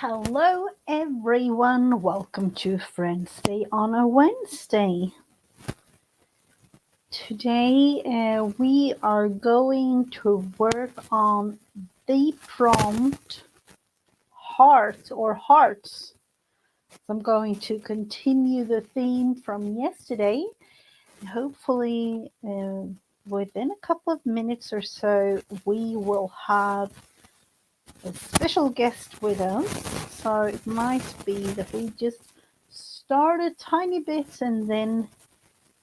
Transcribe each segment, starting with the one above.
Hello, everyone. Welcome to Friendsday on a Wednesday. Today, we are going to work on the prompt heart or hearts. So I'm going to continue the theme from yesterday. Hopefully, within a couple of minutes or so, we will have a special guest with us. So it might be that we just start a tiny bit and then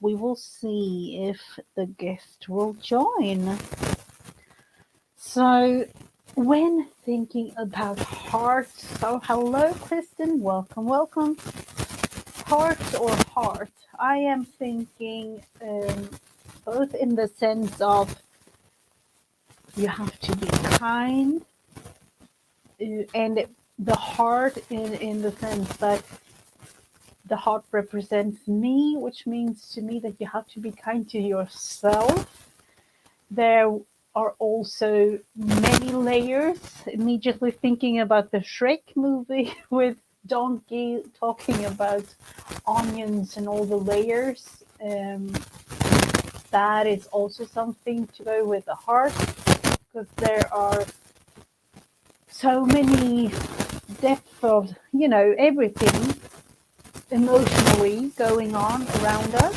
we will see if the guest will join. So when thinking about hearts, so hello Kristen, welcome. Heart or heart? I am thinking both in the sense of you have to be kind and the heart in the sense that the heart represents me, which means to me that you have to be kind to yourself. There are also many layers. Immediately thinking about the Shrek movie with Donkey talking about onions and all the layers. That is also something to go with the heart, because there are so many depth of, everything emotionally going on around us.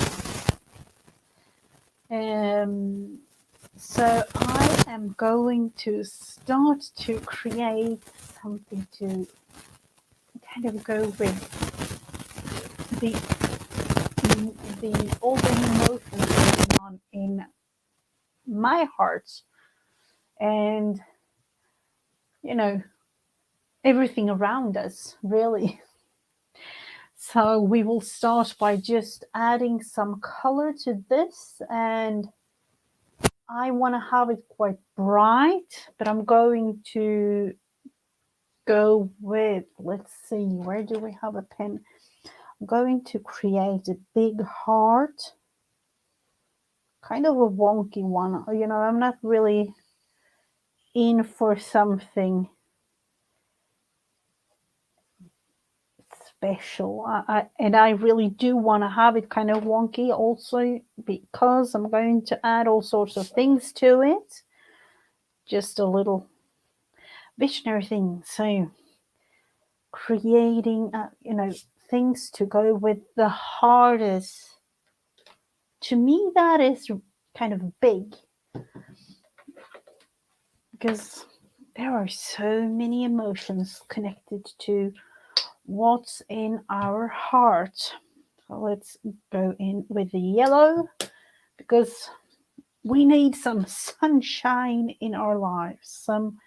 So I am going to start to create something to kind of go with the all the emotions going on in my heart, and everything around us, really. So we will start by just adding some color to this, and I want to have it quite bright, but I'm going to go with, let's see, where do we have a pen? I'm going to create a big heart, kind of a wonky one. I'm not really in for something special. I really do want to have it kind of wonky also, because I'm going to add all sorts of things to it. Just a little visionary thing. So creating, things to go with the hardest. To me, that is kind of big, because there are so many emotions connected to what's in our heart. So let's go in with the yellow, because we need some sunshine in our lives, some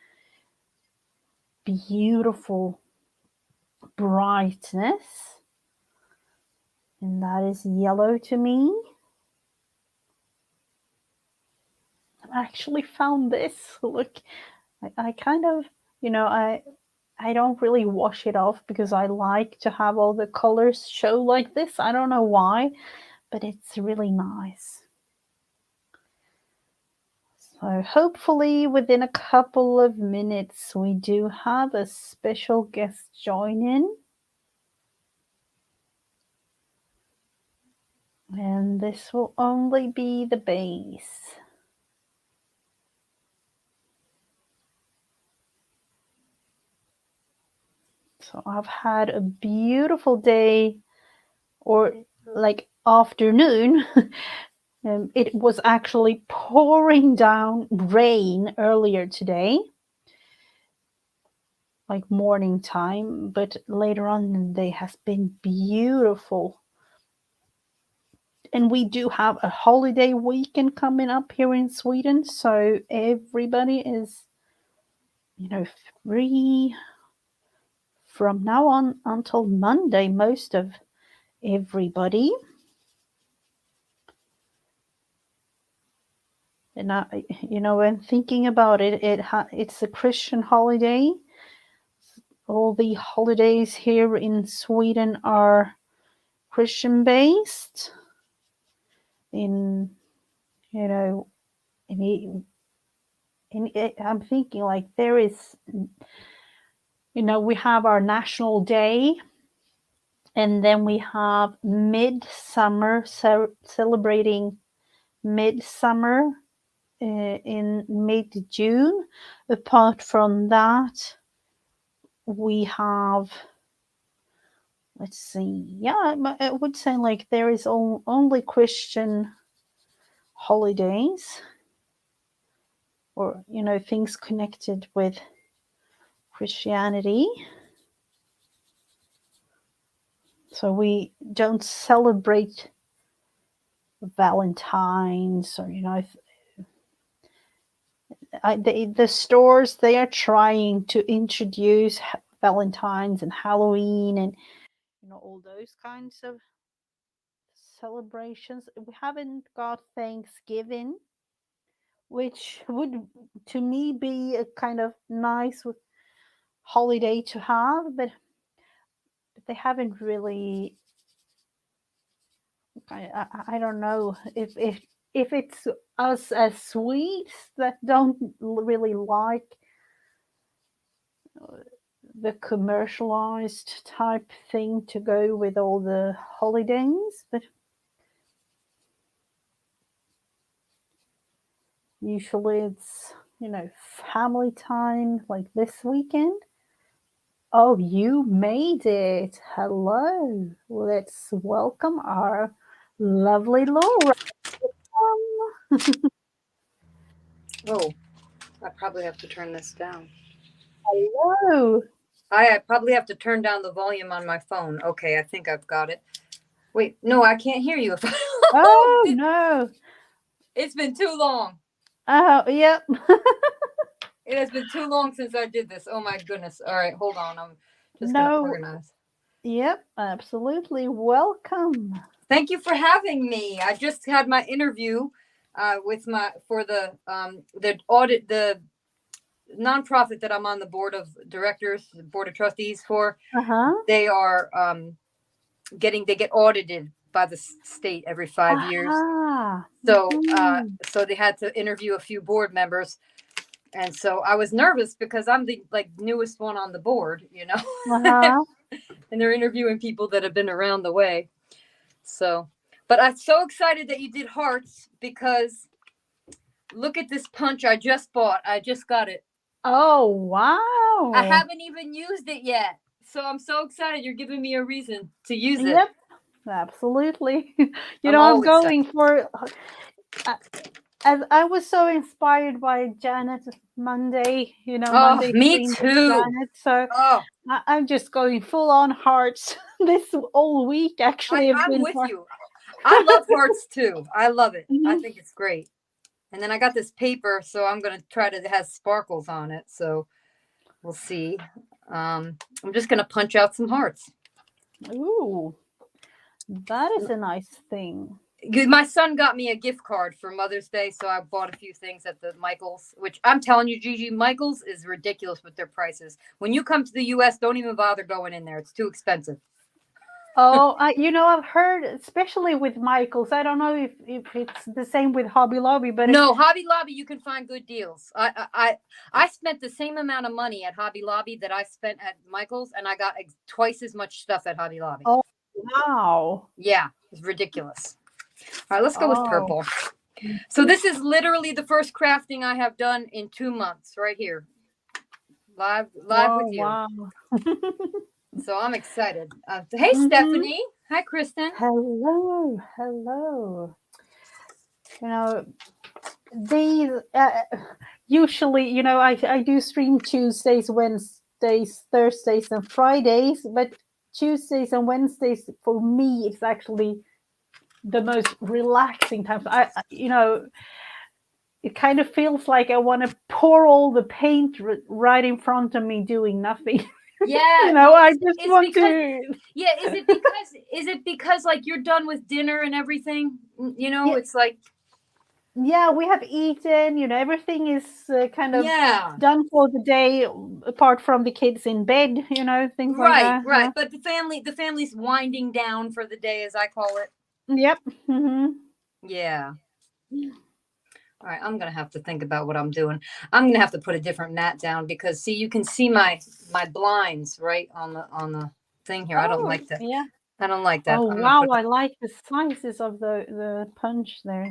beautiful brightness, and that is yellow to me. I actually found this. Look, I kind of, I don't really wash it off because I like to have all the colors show like this. I don't know why, but it's really nice. So hopefully within a couple of minutes we do have a special guest join in. And this will only be the base. So I've had a beautiful day, or like afternoon. It was actually pouring down rain earlier today, like morning time, but later on in the day has been beautiful. And we do have a holiday weekend coming up here in Sweden, so everybody is, free from now on until Monday, most of everybody. And when thinking about it, it's a Christian holiday. All the holidays here in Sweden are Christian based. I'm thinking like there is We have our National Day, and then we have Midsummer, celebrating Midsummer in mid-June. Apart from that, we have, let's see, yeah, I would say like there is only Christian holidays, or things connected with Christianity. So we don't celebrate Valentine's, or the stores, they are trying to introduce Valentine's and Halloween and all those kinds of celebrations. We haven't got Thanksgiving, which would to me be a kind of nice holiday to have, but they haven't really. I don't know if it's us as Swedes that don't really like the commercialized type thing to go with all the holidays, but usually it's family time like this weekend. Oh, you made it. Hello. Let's welcome our lovely Laura. Oh, I probably have to turn this down. Hello. I probably have to turn down the volume on my phone. Okay, I think I've got it. Wait, no, I can't hear you. Oh no. It's been too long. Oh, yep. It has been too long since I did this. Oh my goodness. All right, hold on. I'm just going to No. organize. Yep, absolutely. Welcome. Thank you for having me. I just had my interview with for the audit, the nonprofit that I'm on the board of directors, the board of trustees for. Uh-huh. They are they get audited by the state every 5 years. So so they had to interview a few board members, and so I was nervous because I'm the newest one on the board, Uh-huh. and they're interviewing people that have been around the way. So, but I'm so excited that you did hearts, because look at this punch I just bought. I just got it. Oh, wow. I haven't even used it yet. So I'm so excited. You're giving me a reason to use it. Yep, absolutely. I'm going for. As I was so inspired by Janet Monday, Monday me Screen with too. Janet. So I'm just going full on hearts this all week. Actually, I'm with you. I love hearts too. I love it. I think it's great. And then I got this paper, so I'm gonna try to. It has sparkles on it, so we'll see. I'm just gonna punch out some hearts. Ooh, that is a nice thing. My son got me a gift card for Mother's Day, so I bought a few things at the Michaels, which I'm telling you, Gigi, Michaels is ridiculous with their prices. When you come to the U.S., don't even bother going in there. It's too expensive. Oh, I've heard, especially with Michaels. I don't know if it's the same with Hobby Lobby, but no, Hobby Lobby, you can find good deals. I spent the same amount of money at Hobby Lobby that I spent at Michaels, and I got twice as much stuff at Hobby Lobby. Oh, wow. Yeah, it's ridiculous. All right, let's go with purple. So this is literally the first crafting I have done in 2 months, right here, live with you. Wow. So I'm excited. Hey, Stephanie. Hi, Kristen. Hello. These usually, I do stream Tuesdays, Wednesdays, Thursdays, and Fridays, but Tuesdays and Wednesdays for me it's actually the most relaxing times. It kind of feels like I want to pour all the paint right in front of me doing nothing. Yeah. I just want to. Yeah. Is it because like you're done with dinner and everything? Yeah. It's like. Yeah, we have eaten. Everything is kind of done for the day, apart from the kids in bed. Things like that. Right. But the family's winding down for the day, as I call it. Yep. Mm-hmm. Yeah. All right, I'm gonna have to think about what I'm doing. I'm gonna have to put a different mat down because see, you can see my blinds right on the thing here. I don't Oh, like that. yeah. I don't like that. Oh, I'm gonna wow. put. I like the sizes of the punch there,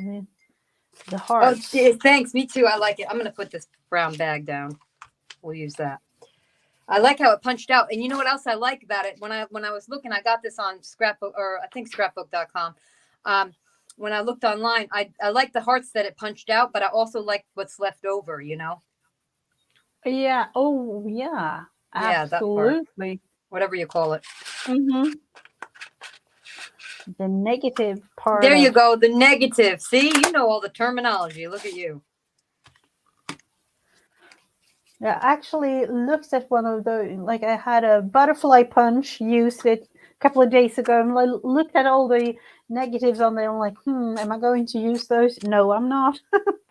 the Oh, hearts. yeah, thanks. Me too. I like it. I'm gonna put this brown bag down. We'll use that. I like how it punched out. And you know what else I like about it? When I was looking, I got this on Scrapbook or I think scrapbook.com. Um, when I looked online, I like the hearts that it punched out, but I also like what's left over, you know? Yeah. Oh, yeah. Yeah, that part. Absolutely. Whatever you call it. Mm-hmm. The negative part There you of. go. The negative. See, you know all the terminology. Look at you. Yeah, actually looked at one of the, like I had a butterfly punch, used it a couple of days ago, and I looked at all the negatives on there. I'm like, am I going to use those? No, I'm not.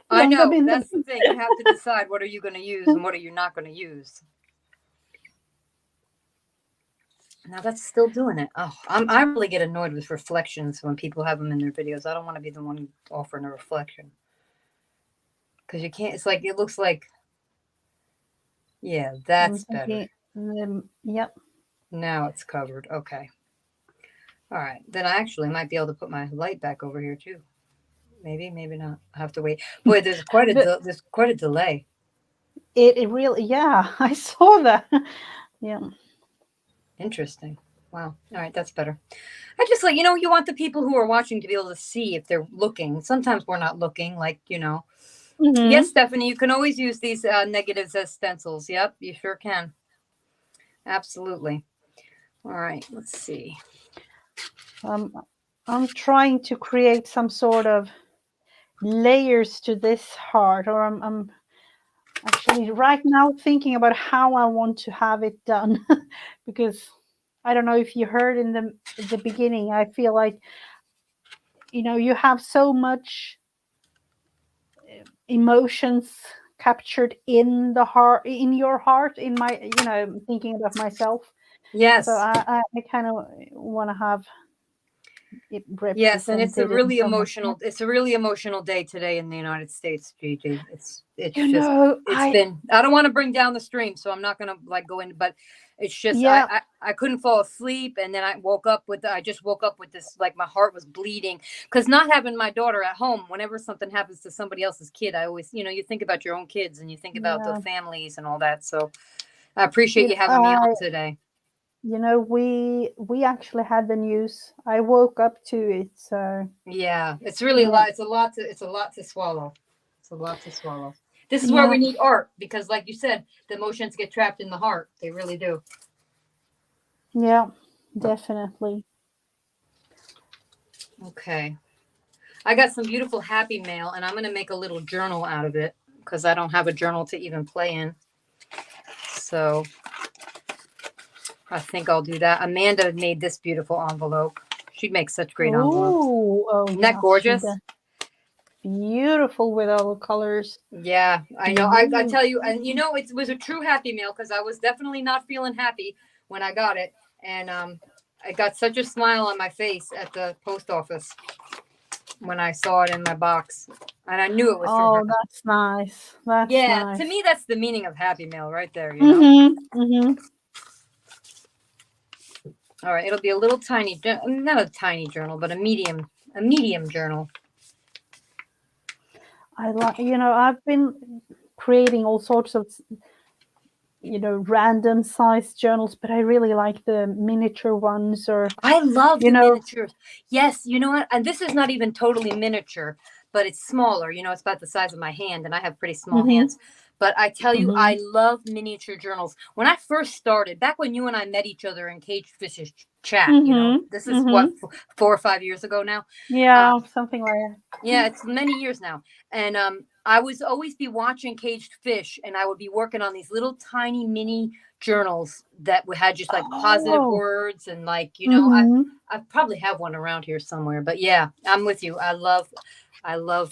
I Throw them know. in the. That's the thing. You have to decide what are you going to use and what are you not going to use. Now that's still doing it. Oh, I really get annoyed with reflections when people have them in their videos. I don't want to be the one offering a reflection because you can't. It's like it looks like. Yeah, I'm that's better. thinking, yep. Now it's covered. Okay. All right. Then I actually might be able to put my light back over here too. Maybe, maybe not. I have to wait. Boy, The, there's quite a delay. it really, yeah, I saw that. Yeah. Interesting. Wow. All right, that's better. I just like, you want the people who are watching to be able to see if they're looking. Sometimes we're not looking, like. Yes, Hmm. Stephanie, you can always use these negatives as stencils. Yep, you sure can. Absolutely. All right, let's see. Um, I'm trying to create some sort of layers to this heart, or I'm actually right now thinking about how I want to have it done because I don't know if you heard in the beginning. I feel like you have so much emotions captured in the heart, in your heart, in my thinking about myself. So Yes. I kind of want to have it Yes, and it's a represented in really some way. emotional. It's a really emotional day today in the United States, Gigi. It's You just know, it's been. I don't want to bring down the stream, so I'm not gonna like go in. But it's just yeah, I couldn't fall asleep, and then I just woke up with this like my heart was bleeding because not having my daughter at home. Whenever something happens to somebody else's kid, I always you think about your own kids and you think about the yeah. families and all that. So I appreciate You you having me on today. we actually had the news. I woke up to it, so Yeah, it's really a yeah, lot. It's a lot to swallow. It's a lot to swallow. This is where yeah, we need art because, like you said, the emotions get trapped in the heart. They really do. yeah, definitely. Okay. I got some beautiful happy mail, and I'm going to make a little journal out of it because I don't have a journal to even play in. So I think I'll do that. Amanda made this beautiful envelope. She makes such great envelopes. Oh, Isn't that yes, she gorgeous? does. Beautiful with all the colors. Yeah, I know. I Beautiful. tell you, and it was a true happy mail because I was definitely not feeling happy when I got it, and I got such a smile on my face at the post office when I saw it in my box, and I knew it was from her. Oh, that's nice. That's Yeah, to nice. me, that's the meaning of happy mail right there. Mhm. Mhm. All right, it'll be a little tiny, not a tiny journal, but a medium journal. I like. I've been creating all sorts of random sized journals, but I really like the miniature ones, or I love you the know. miniatures. Yes, you know what? And this is not even totally miniature, but it's smaller. It's about the size of my hand, and I have pretty small Mhm. hands. But I tell you, Mhm. I love miniature journals. When I first started, back when you and I met each other in Cage Fish's chat, Mhm. this is what Mhm. 4 or 5 years ago now. Uh, Yeah, something like that. yeah, it's many years now. And I was always be watching Caged Fish, and I would be working on these little tiny mini journals that had just like positive Oh. words and like Mhm. I probably have one around here somewhere. But yeah, I'm with you. I love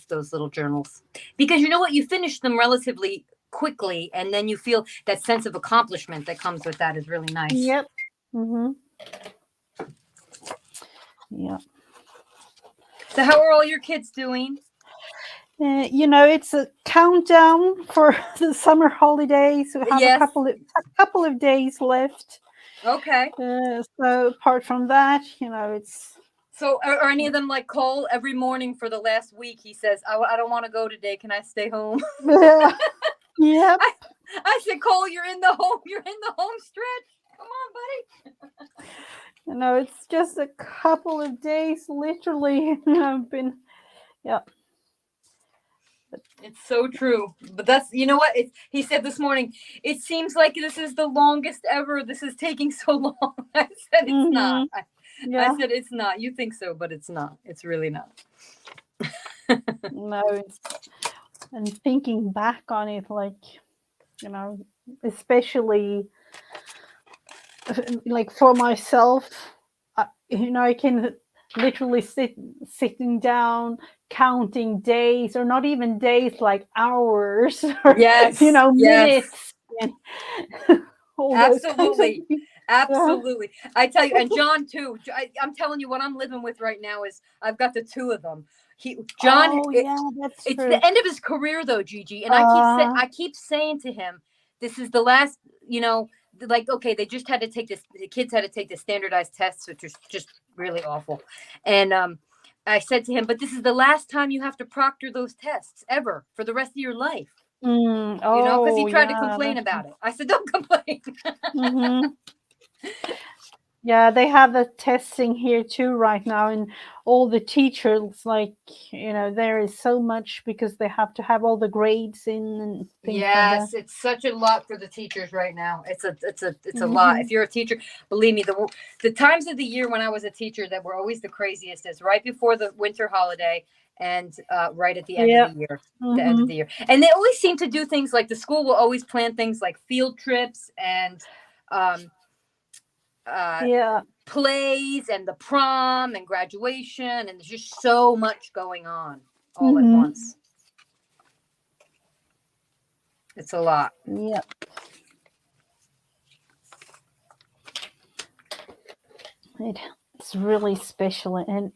those little journals because you know what, you finish them relatively quickly, and then you feel that sense of accomplishment that comes with that is really nice. Yep. Mhm. Yeah. So how are all your kids doing? It's a countdown for the summer holidays. We have a Yes. couple of days left. Okay. So apart from that, it's So are any of them like Cole? Every morning for the last week, he says, I don't want to go today. Can I stay home? yeah, yep. I said, Cole, you're in the home. You're in the home stretch. Come on, buddy. It's just a couple of days, literally. I've been, yeah. It's so true. But that's, you know what? He said this morning, it seems like this is the longest ever. This is taking so long. I said, it's not. I said, it's not. You think so, but it's not. It's really not. No, and thinking back on it, like, especially like for myself, I can literally sitting down counting days, or not even days, like hours, or Yes. minutes, and all those kinds of Absolutely. things. Absolutely. I tell you, and John too. I'm telling you, what I'm living with right now is I've got the two of them. John, Oh yeah, that's it's true. the end of his career though, Gigi. And I keep saying to him, this is the last, like, okay, they just had to take this, the kids had to take the standardized tests, which is just really awful. And I said to him, but this is the last time you have to proctor those tests ever for the rest of your life. Because he tried to complain about it. I said, don't complain. Mm-hmm. Yeah, they have the testing here too right now, and all the teachers, like, there is so much because they have to have all the grades in and things like that. Yes, it's such a lot for the teachers right now. It's a lot. If you're a teacher, believe me, the times of the year when I was a teacher that were always the craziest is right before the winter holiday and right at the end of the year. The end of the year. And they always seem to do things like the school will always plan things like field trips and plays and the prom and graduation, and there's just so much going on all at once. It's a lot. Yeah. It's really special, and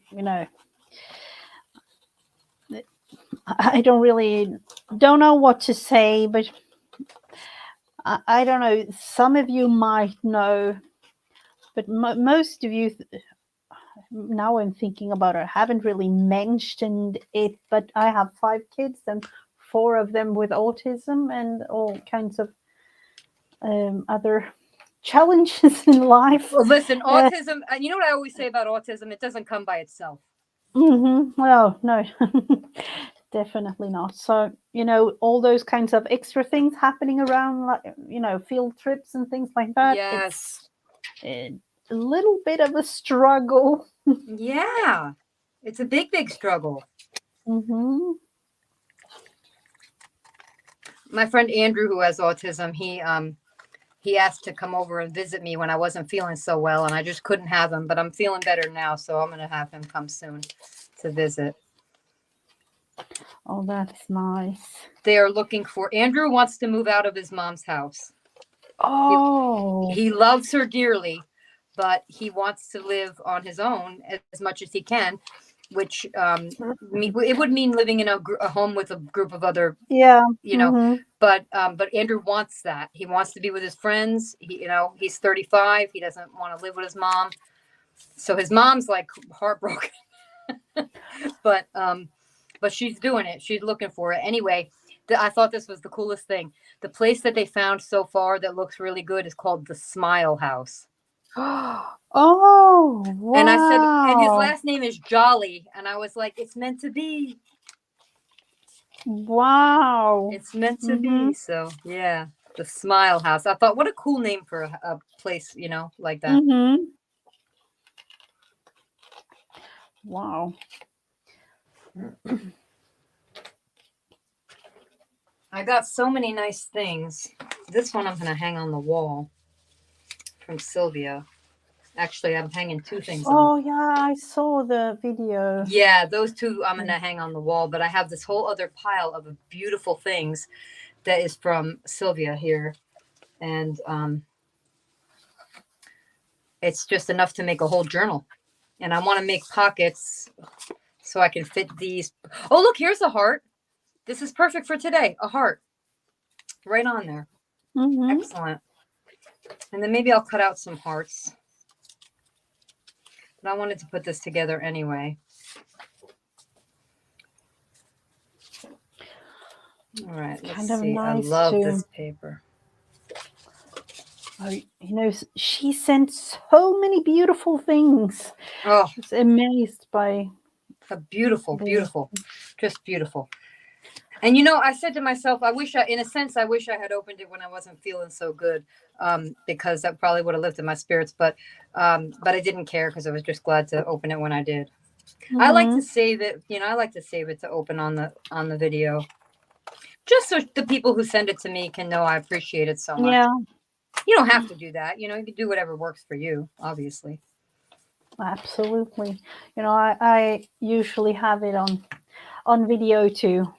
I don't know what to say, but I don't know. Some of you might know, but most of you, now I'm thinking about it, haven't really mentioned it. But I have 5 kids, and 4 of them with autism and all kinds of other challenges in life. Well, listen, autism, you know what I always say about autism? It doesn't come by itself. Well, no, definitely not. So, all those kinds of extra things happening around, like, field trips and things like that. Yes. It's a little bit of a struggle. Yeah. It's a big, big struggle. My friend Andrew, who has autism, he asked to come over and visit me when I wasn't feeling so well, and I just couldn't have him, but I'm feeling better now, so I'm going to have him come soon to visit. Oh, that's nice. They are looking for, Andrew wants to move out of his mom's house. Oh. He loves her dearly, but he wants to live on his own as much as he can, which it would mean living in a home with a group of other, but Andrew wants that. He wants to be with his friends. He's 35. He doesn't want to live with his mom. So his mom's like heartbroken, but she's doing it. She's looking for it. Anyway, I thought this was the coolest thing. The place that they found so far that looks really good is called the Smile House. Oh, wow. And I said, and his last name is Jolly. And I was like, it's meant to be. Wow. It's meant to be. So, yeah, the Smile House. I thought, what a cool name for a place, like that. Wow. I got so many nice things. This one I'm going to hang on the wall from Sylvia. Actually, I'm hanging 2 things. Oh, yeah, I saw the video. Yeah, those 2 I'm going to hang on the wall, but I have this whole other pile of beautiful things that is from Sylvia here. And it's just enough to make a whole journal. And I want to make pockets so I can fit these. Oh, look, here's a heart. This is perfect for today. A heart right on there. Mm-hmm. Excellent. And then maybe I'll cut out some hearts. But I wanted to put this together anyway. All right, let's Kind of see. I nice love to. this paper. Oh, she sent so many beautiful things. Oh, I was amazed by a beautiful, the. beautiful, just beautiful. And I said to myself, in a sense, I wish I had opened it when I wasn't feeling so good, because that probably would have lifted my spirits. But I didn't care because I was just glad to open it when I did. I like to Mm-hmm. save it. I like to save it to open on the video, just so the people who send it to me can know I appreciate it so much. Yeah, You don't have to do that. You can do whatever works for you, obviously. absolutely. I usually have it on video too.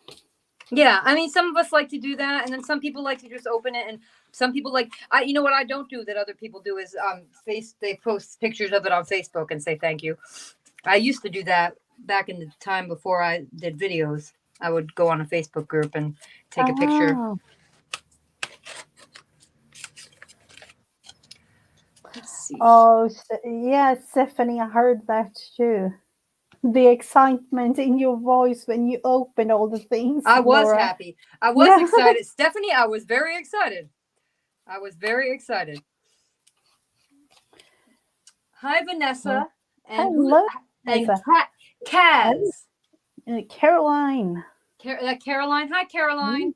Yeah, I mean, some of us like to do that, and then some people like to just open it, and some people like what I don't do that other people do is they post pictures of it on Facebook and say thank you. I used to do that back in the time before I did videos. I would go on a Facebook group and take a picture. Oh, Let's see. oh, yeah, Stephanie, I heard that too. The excitement in your voice when you open all the things, I was Laura. happy. I was Yeah. excited. Stephanie, I was very excited. I was very excited. Hi, Vanessa. And who? Hello, And Vanessa. Kaz. Caroline. Caroline. Hi, Caroline.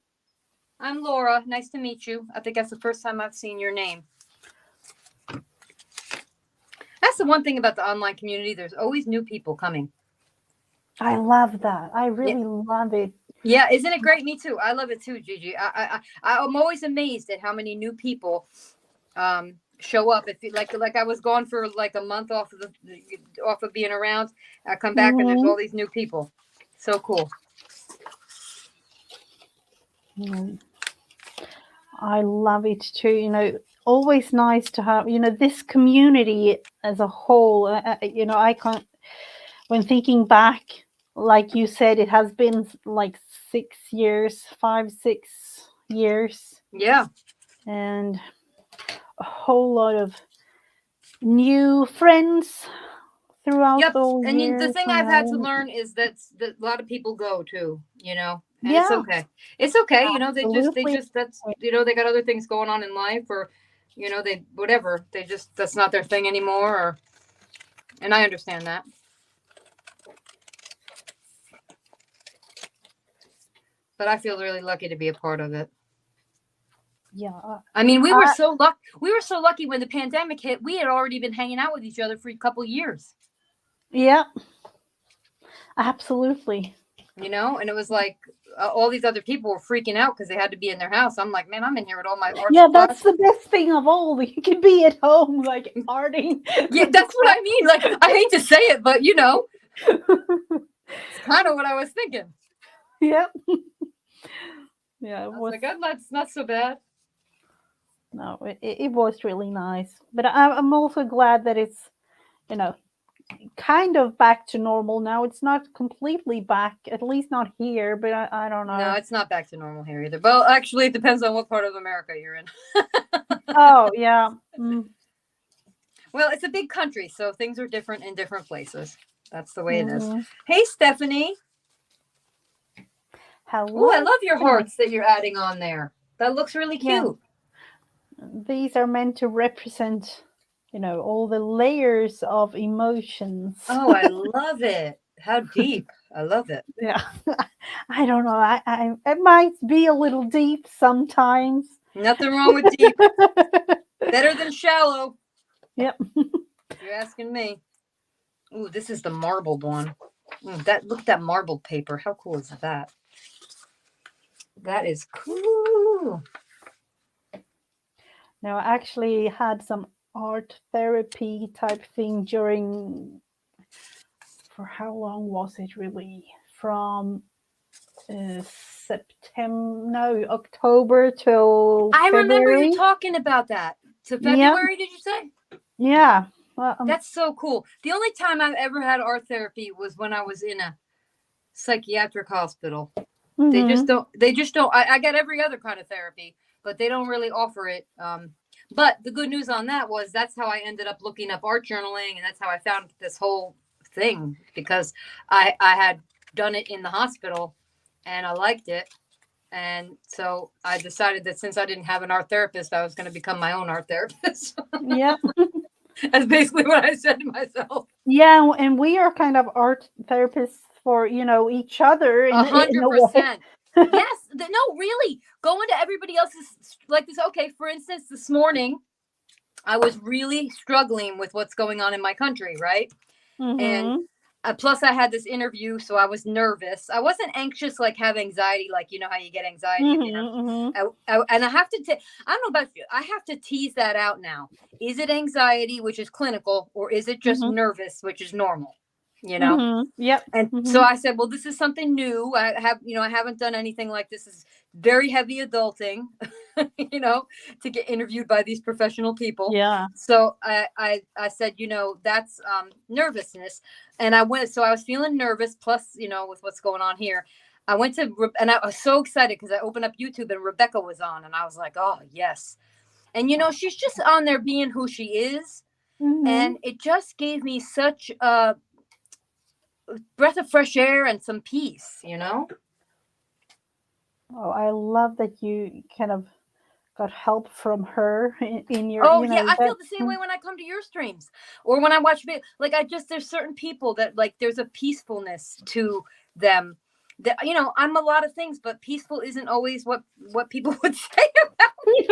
I'm Laura. Nice to meet you. I think that's the first time I've seen your name. That's the one thing about the online community. There's always new people coming. I love that. I really love it. Yeah, isn't it great? Me too. I love it too, Gigi. I'm always amazed at how many new people show up. If like I was gone for like a month off of being around. I come back and there's all these new people. So cool. I love it too. Always nice to have, this community as a whole. I can't, when thinking back, like you said, it has been like 6 years, 5, 6 years. Yeah. And a whole lot of new friends throughout Yep. the And the years. thing I've had to learn is that a lot of people go too, and it's Yeah, okay. It's okay. They absolutely. just, they got other things going on in life, or, they, whatever, they just, that's not their thing anymore. And I understand that. But I feel really lucky to be a part of it. Yeah. I mean, we were so lucky when the pandemic hit. We had already been hanging out with each other for a couple of years. Yeah. Absolutely. And it was like all these other people were freaking out because they had to be in their house. I'm like, man, I'm in here with all my art Yeah, supplies. that's the best thing of all. You can be at home, like arting. Yeah, that's what I mean. Like, I hate to say it, but it's kind of what I was thinking. Yeah. Yeah, I was like, oh, that's not so bad. No, it was really nice. But I'm also glad that it's, kind of back to normal now. It's not completely back, at least not here, but I don't know. No, it's not back to normal here either. Well, actually, it depends on what part of America you're in. Oh, yeah. Mm. Well, it's a big country, so things are different in different places. That's the way it is. Mm-hmm. Hey, Stephanie. Hello. Oh, I love your hearts that you're adding on there. That looks really cute. Yeah. These are meant to represent, all the layers of emotions. Oh, I love it. How deep. I love it. Yeah. I don't know. It might be a little deep sometimes. Nothing wrong with deep. Better than shallow. Yep. You're asking me. Ooh, this is the marbled one. Look at that marbled paper. How cool is that? That is cool. Now, I actually had some art therapy type thing for how long was it really? From October till I February. remember you talking about that. To February, did you say? Yeah. Well, that's so cool. The only time I've ever had art therapy was when I was in a psychiatric hospital. They just Mm-hmm. don't. I got every other kind of therapy, but they don't really offer it. But the good news on that was that's how I ended up looking up art journaling, and that's how I found this whole thing, because I had done it in the hospital, and I liked it. And so I decided that since I didn't have an art therapist, I was going to become my own art therapist. Yeah. That's basically what I said to myself. Yeah, and we are kind of art therapists for, each other A in hundred a way. percent. Yes. No, really. Go into everybody else's like this. Okay, for instance, this morning I was really struggling with what's going on in my country, right? And Mm-hmm. plus, I had this interview, so I was nervous. I wasn't anxious, like have anxiety, like you know how you get anxiety if you're. Mm-hmm. And I have to. I don't know about you. I have to tease that out now. Is it anxiety, which is clinical, or is it just Mm-hmm. nervous, which is normal? You know. Mm-hmm. Yep. And Mm-hmm. so I said, well, this is something new. I haven't done anything like this. Is very heavy adulting, you know, to get interviewed by these professional people. Yeah. So I said, that's nervousness. And so I was feeling nervous. Plus, with what's going on here, I went to, and I was so excited because I opened up YouTube and Rebecca was on, and I was like, oh yes. And she's just on there being who she is, Mm-hmm. and it just gave me such a breath of fresh air and some peace. Oh, I love that you kind of got help from her in your, Oh yeah, I feel that. the same way when I come to your streams or when I watch video. Like there's certain people that like there's a peacefulness to them. That I'm a lot of things, but peaceful isn't always what people would say about me.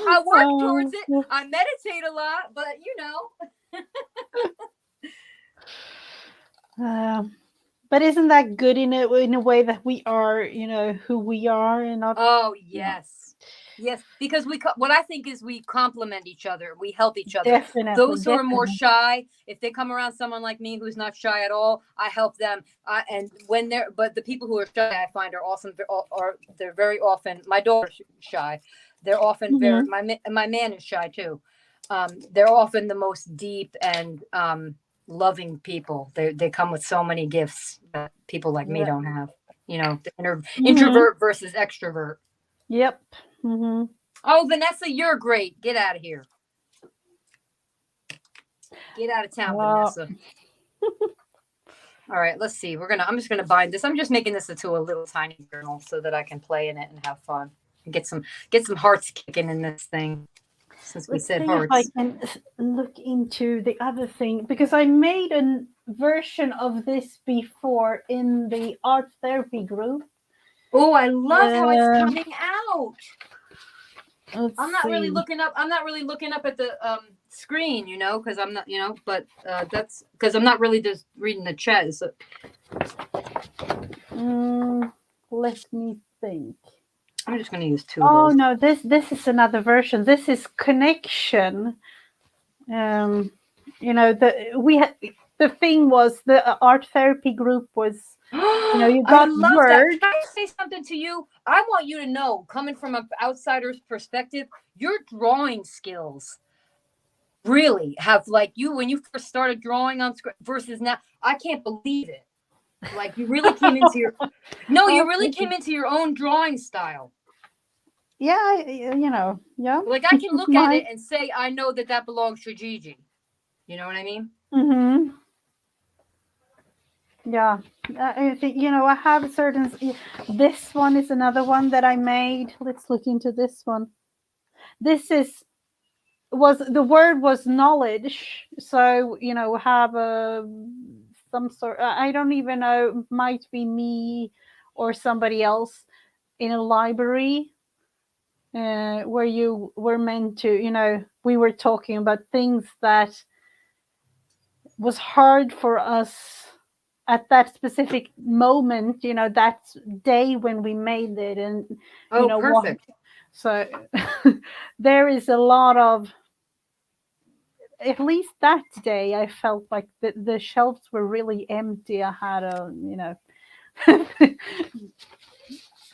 I work towards Oh, it. I meditate a lot, but but isn't that good in a way that we are, who we are and not, Oh you know, yes, yes. Because what I think is we complement each other. We help each other. definitely, Those who are more definitely. shy, if they come around someone like me who's not shy at all, I help them. And but the people who are shy, I find are awesome. They're very often. My daughter's shy. They're often very. Mm-hmm. My man is shy too. They're often the most deep and loving people. They come with so many gifts that people like me Yeah. don't have. The Mm-hmm. introvert versus extrovert. Yep. Mm-hmm. Oh, Vanessa, you're great. Get out of here. Get out of town, Well, Vanessa. All right, let's see. I'm just gonna bind this. I'm just making this into a little tiny journal so that I can play in it and have fun and get some hearts kicking in this thing. Since we let's said see if I hearts. can look into the other thing because I made a version of this before in the art therapy group. Oh, I love how it's Uh, coming out. let's I'm not really see. looking up. I'm not really looking up at the screen, because I'm not, but that's because I'm not really just reading the chat. So Let me think. I'm just going to use two of Oh those. no, this is another version. This is connection. Um, the thing was the art therapy group was, you I got love that. Word. Can I say something to you? I want you to know, coming from an outsider's perspective, your drawing skills really have like you when you first started drawing on script versus now. I can't believe it. Like you really came into your no, you Oh, really came into your own drawing style. yeah, yeah. Like I can look at My. it and say I know that belongs to Gigi. You know what I mean? Hmm. Yeah, I think I have a certain. This one is another one that I made. Let's look into this one. This is was the word was knowledge. So have a some sort. I don't even know. Might be me or somebody else in a library where you were meant to. We were talking about things that was hard for us at that specific moment, that day when we made it, and Oh, what. perfect. So there is a lot of, at least that day, I felt like the shelves were really empty. I had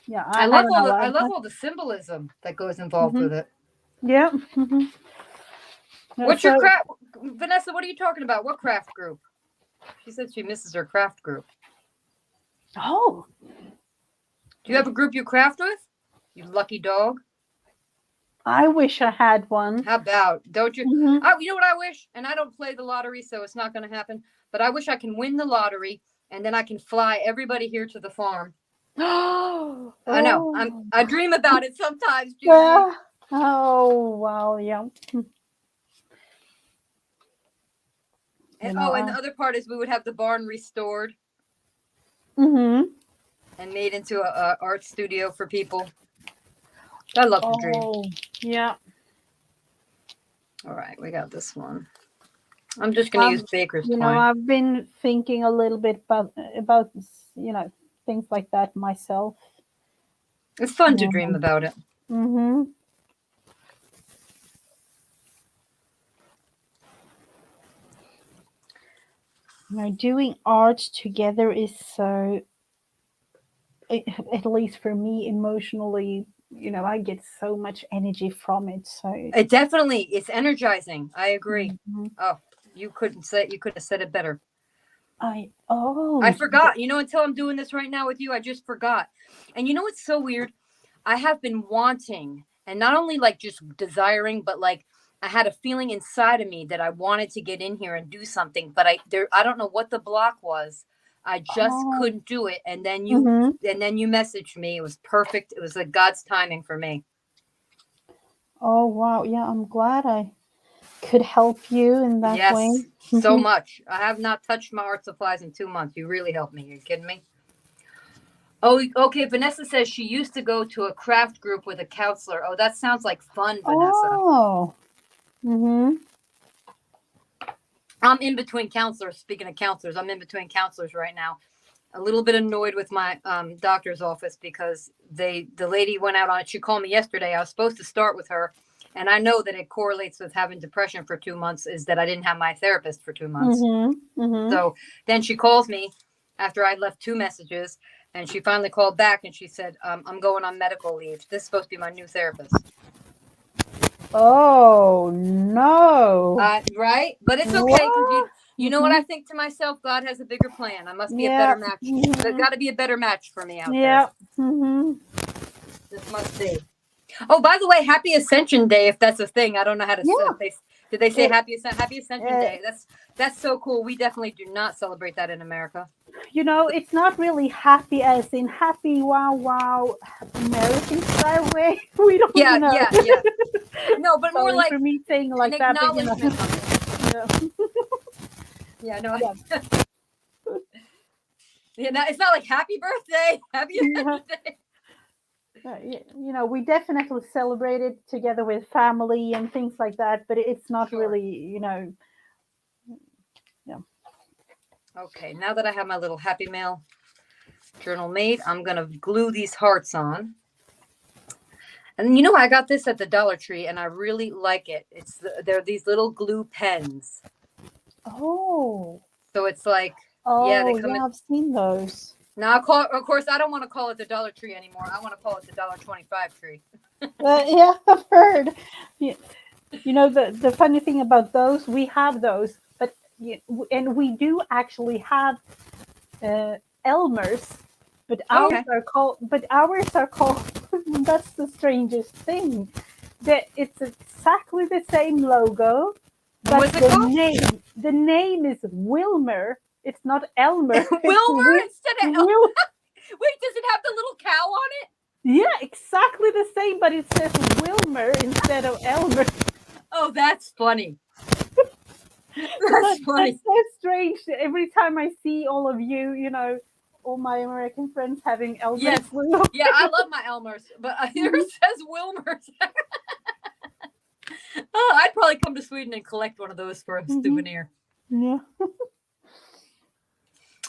yeah, I don't know. I love all the symbolism that goes involved Mhm. with it. Yeah. No, What's your so craft, Vanessa? What are you talking about? What craft group? She said she misses her craft group. Oh, Do you have a group you craft with? You lucky dog. I wish I had one. How about, don't you? Hmm. Oh, you know what I wish? And I don't play the lottery, so it's not going to happen. But I wish I can win the lottery, and then I can fly everybody here to the farm. I know. Oh, I dream about it sometimes, Judy. yeah. Oh, wow. Yeah. And You know, oh, and the other part is we would have the barn restored mm-hmm. and made into a art studio for people. I love to dream. Oh, yeah. All right, we got this one. I'm just going to use baker's You know, twine. I've been thinking a little bit about you know, things like that myself. It's fun to Yeah. dream about it. Mm-hmm. You know, doing art together is so, at least for me, emotionally, you know, I get so much energy from it. So, It definitely, it's energizing. I agree. mhm. Oh, you couldn't have said it better. I, I oh, forgot. Until I'm doing this right now with you, I just forgot. And you know what's so weird? I have been wanting, and not only like just desiring, but like I had a feeling inside of me that I wanted to get in here and do something, but I don't know what the block was. I just oh, couldn't do it. mm-hmm. And then you messaged me. It was perfect. It was like God's timing for me. Oh, wow. Yeah, I'm glad I could help you in that way. Yes, so much. I have not touched my art supplies in 2 months. You really helped me. You kidding me? Oh, okay. Vanessa says she used to go to a craft group with a counselor. Oh, that sounds like fun, Vanessa. Oh, mm-hmm. I'm in between counselors. Speaking of counselors, I'm in between counselors right now. A little bit annoyed with my doctor's office because the lady went out on it. She called me yesterday. I was supposed to start with her, and I know that it correlates with having depression for 2 months. Is that I didn't have my therapist for 2 months. Mm-hmm. Mm-hmm. So then she calls me after I left 2 messages, and she finally called back and she said, "I'm going on medical leave. This is supposed to be my new therapist." Oh no. Right, but it's okay because What? you know what I think to myself. God has a bigger plan. I must be a Yeah. better match. There's Mm-hmm. got to be a better match for me out there. Yeah. Mm-hmm. This must be. Oh, by the way, Happy Ascension Day, if that's a thing. I don't know how to say. Yeah. Did they say It, Happy Ascension Day? That's so cool. We definitely do not celebrate that in America. you know, it's not really happy as in happy wow wow American style way. We don't, Yeah, you know. yeah, yeah. No, but more Sorry like for me saying an like that, but you know. acknowledgement of it. Yeah. Yeah, no. Yeah. Yeah, it's not like Happy Birthday, Happy Yeah. Ascension Day. You know, we definitely celebrate it together with family and things like that, but it's not Sure. really, you know, yeah. Okay, now that I have my little Happy Mail journal made, I'm gonna glue these hearts on. And you know, I got this at the Dollar Tree, and I really like it. They're these little glue pens. Oh. So it's like, yeah, they Oh, come yeah, in. I've seen those. Now, of course, I don't want to call it the Dollar Tree anymore. I want to call it the $1.25 tree. Yeah, I've heard. You, you know, the funny thing about those, we have those, but and we do actually have Elmers, but Oh, ours okay. are called. But ours are called. That's the strangest thing. That it's exactly the same logo, but What's it called? the name is Wilmer. It's not Elmer. It's Wilmer instead of Wil. Wait, does it have the little cow on it? Yeah, exactly the same, but it says Wilmer instead of Elmer. Oh, that's funny. That's funny. That's so strange. Every time I see all of you, you know, all my American friends having Elmer's Yes. glue. Yeah, I love my Elmers, but yours says Wilmer's. Oh, I'd probably come to Sweden and collect one of those for a souvenir. Yeah.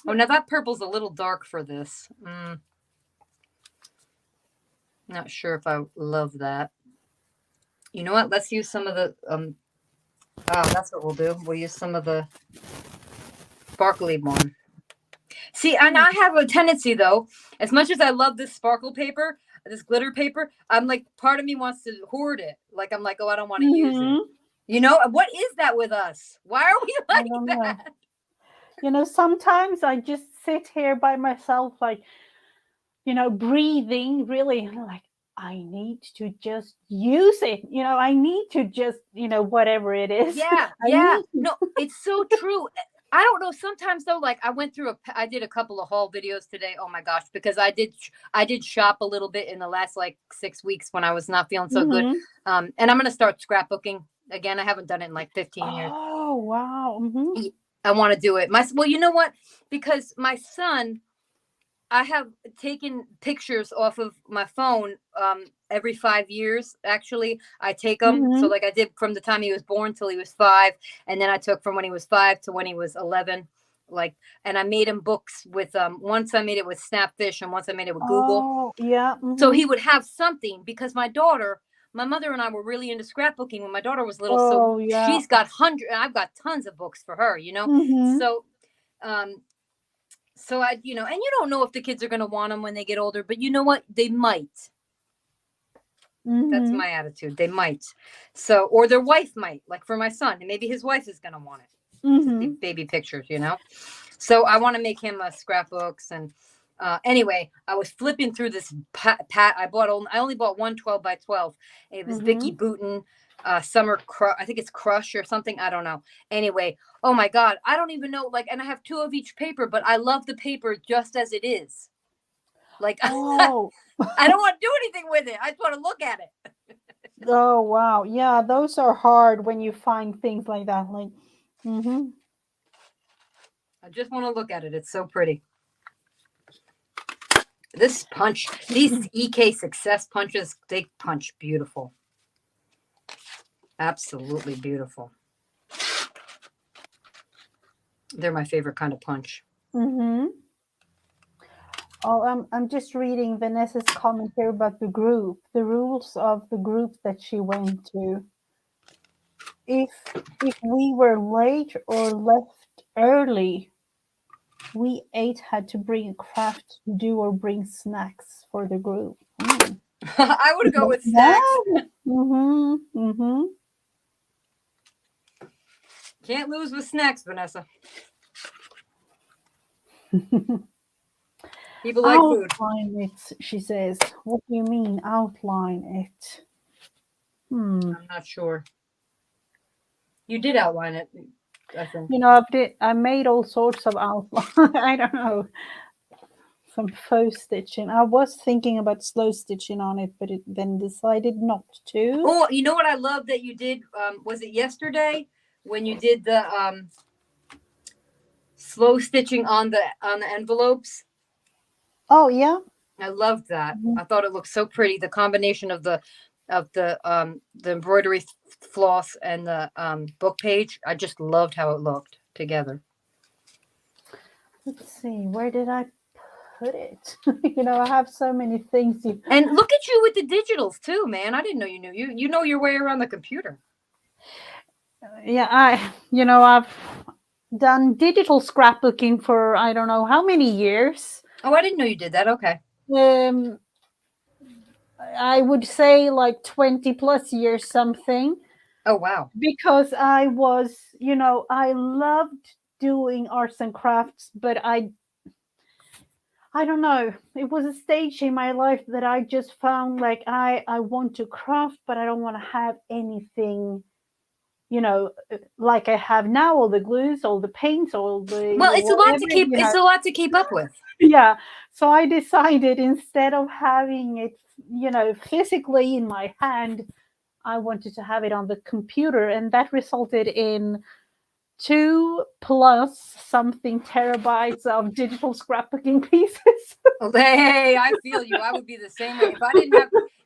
Oh, now that purple's a little dark for this. Not sure if I love that. You know what? Let's use some of the that's what we'll do. We'll use some of the sparkly one. See, and I have a tendency though, as much as I love this sparkle paper, this glitter paper, I'm like, part of me wants to hoard it. Like, I'm like, oh, I don't want to use it. You know, what is that with us? Why are we like that? Sometimes I just sit here by myself, like, breathing really, and I'm like, I need to just use it. I need to just, whatever it is. Yeah, I yeah. need to. No, it's so true. I don't know. Sometimes though, like I did a couple of haul videos today. Oh my gosh, because I did shop a little bit in the last like 6 weeks when I was not feeling so good. Hmm. And I'm gonna start scrapbooking again. I haven't done it in like 15 years. Oh, wow. Hmm. I want to do it. Well, you know what? Because my son, I have taken pictures off of my phone every 5 years. Actually, I take them. So, Hmm. like I did from the time he was born till he was 5, and then I took from when he was 5 to when he was 11. Like, and I made him books with once I made it with Snapfish, and once I made it with Google. Oh, yeah. So Hmm. he would have something because my mother and I were really into scrapbooking when my daughter was little. So Oh, yeah. she's got hundreds, and I've got tons of books for her. Hmm. So. Um, so and you don't know if the kids are going to want them when they get older, but you know what? They might. That's Hmm. my attitude. They might. So, or their wife might, like for my son, and maybe his wife is going to want it to see Hmm. baby pictures. So I want to make him scrapbooks. And anyway, I was flipping through this pat. I only bought one 12 by 12. It was Vicky Hmm. Bouton, I think it's Crush or something. I don't know. Anyway, oh my God, I don't even know. Like, and I have two of each paper, but I love the paper just as it is. Like, Oh. I don't want to do anything with it. I just want to look at it. Oh, wow. Yeah, those are hard when you find things like that. Like, hmm. I just want to look at it. It's so pretty. These EK Success punches, they punch beautiful. Absolutely beautiful. They're my favorite kind of punch. Hmm. Oh, I'm just reading Vanessa's commentary about the group, the rules of the group that she went to. If we were late or left early, we eight had to bring a craft to do or bring snacks for the group. Mm. I would go with snacks. Yeah. Mm-hmm. Mm-hmm. Can't lose with snacks, Vanessa. People like food. Outline it, she says. What do you mean, outline it? Hmm. I'm not sure. You did outline it, I think. I made all sorts of outline. I don't know. Some faux stitching. I was thinking about slow stitching on it, but it then decided not to. Oh, you know what I love that you did? Was it yesterday when you did the slow stitching on the envelopes? Oh, yeah. I loved that. Mhm. I thought it looked so pretty. The combination of the embroidery floss and the book page. I just loved how it looked together. Let's see. Where did I put it? I have so many things. And look at you with the digitals too, man. I didn't know you knew. You know your way around the computer. Yeah, I've done digital scrapbooking for I don't know how many years. Oh, I didn't know you did that. Okay. Um, I would say like 20 plus years something. Oh, wow. Because I loved doing arts and crafts, but I don't know. It was a stage in my life that I just found like I want to craft, but I don't want to have anything, like I have now, all the glues, all the paints, all the Well, it's a lot to whatever, keep. It's a lot to keep up with. yeah. So I decided instead of having it, physically in my hand, I wanted to have it on the computer, and that resulted in 2 plus something terabytes of digital scrapbooking pieces. Hey, I feel you. I would be the same way.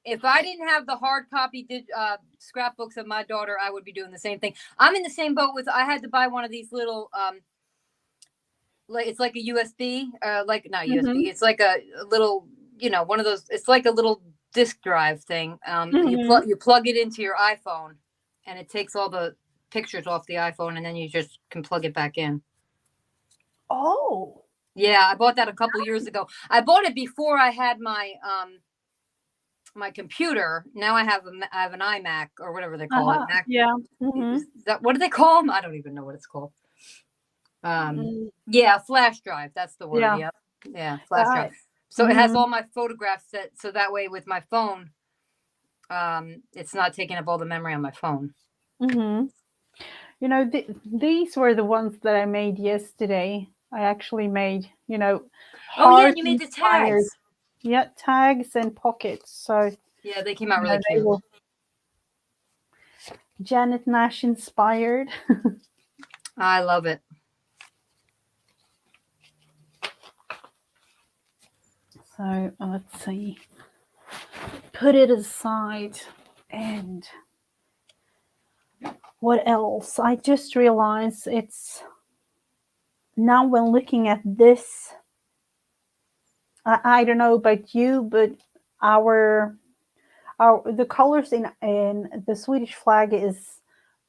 If I didn't have the hard copy scrapbooks of my daughter, I would be doing the same thing. I'm in the same boat with. I had to buy one of these little like it's like a USB, like not USB. Hmm. It's like a little, one of those. It's like a little disk drive thing. Hmm. You plug it into your iPhone, and it takes all the pictures off the iPhone, and then you just can plug it back in. Oh. Yeah, I bought that a couple years ago. I bought it before I had my computer. Now I have an iMac or whatever they call it. Uh-huh. Mac. Yeah. Hmm. Is that what do they call them? I don't even know what it's called. Yeah, flash drive. That's the word. Yeah. Yep. Yeah, flash drive. So it has Mm-hmm. all my photographs set. So that way with my phone, it's not taking up all the memory on my phone. Mm-hmm. You know, these were the ones that I made yesterday. I actually made, Oh yeah, heart you made the inspired, tags. yeah, tags and pockets. So, Yeah, they came out really they cute. were Janet Nash inspired. I love it. So let's see. Put it aside. And what else? I just realized it's now when looking at this, I don't know about you, but our the colors in the Swedish flag is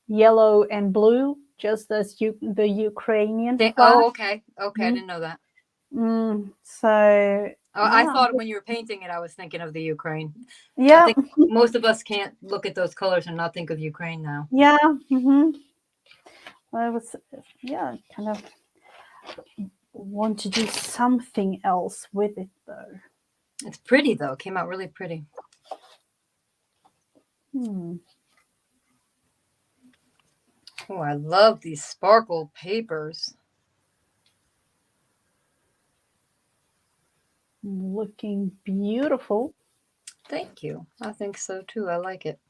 yellow and blue, just as the Ukrainian flag. Oh, okay. Okay, I Mm, didn't know that. so I yeah, thought when you were painting it, I was thinking of the Ukraine. I yeah, think most of us can't look at those colors and not think of Ukraine now. yeah. I was, yeah, kind of want to do something else with it though. It's pretty though. It came out really pretty. Hmm. Oh, I love these sparkle papers. Looking beautiful. Thank you. I think so too. I like it.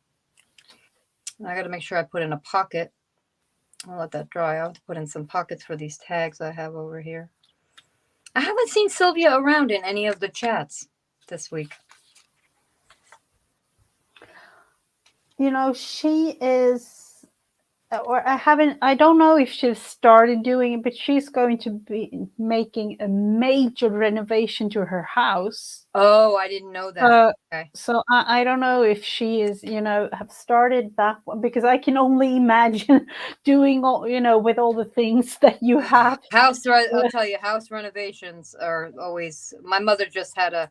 I got to make sure I put in a pocket. I'll let that dry. I'll have to put in some pockets for these tags I have over here. I haven't seen Sylvia around in any of the chats this week. She is, or I don't know if she's started doing it, but she's going to be making a major renovation to her house. Oh, I didn't know that. Okay. So I don't know if she is, have started that one, because I can only imagine doing all, with all the things that you have. I'll tell you, house renovations are always. My mother just had to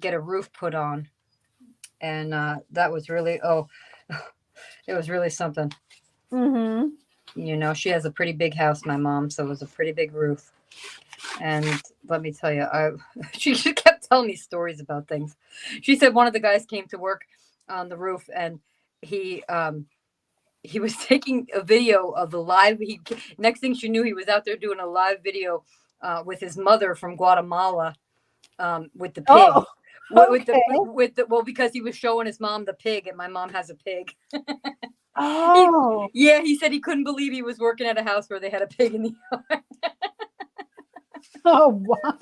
get a roof put on, and that was really it was really something. Mm-hmm. She has a pretty big house, my mom, so it was a pretty big roof. And let me tell you, she kept telling me stories about things. She said one of the guys came to work on the roof, and he was taking a video of the live. Next thing she knew, he was out there doing a live video with his mother from Guatemala, with the pig. Oh, Okay. okay. Well, because he was showing his mom the pig, and my mom has a pig. Oh. He said he couldn't believe he was working at a house where they had a pig in the yard. Oh, wow.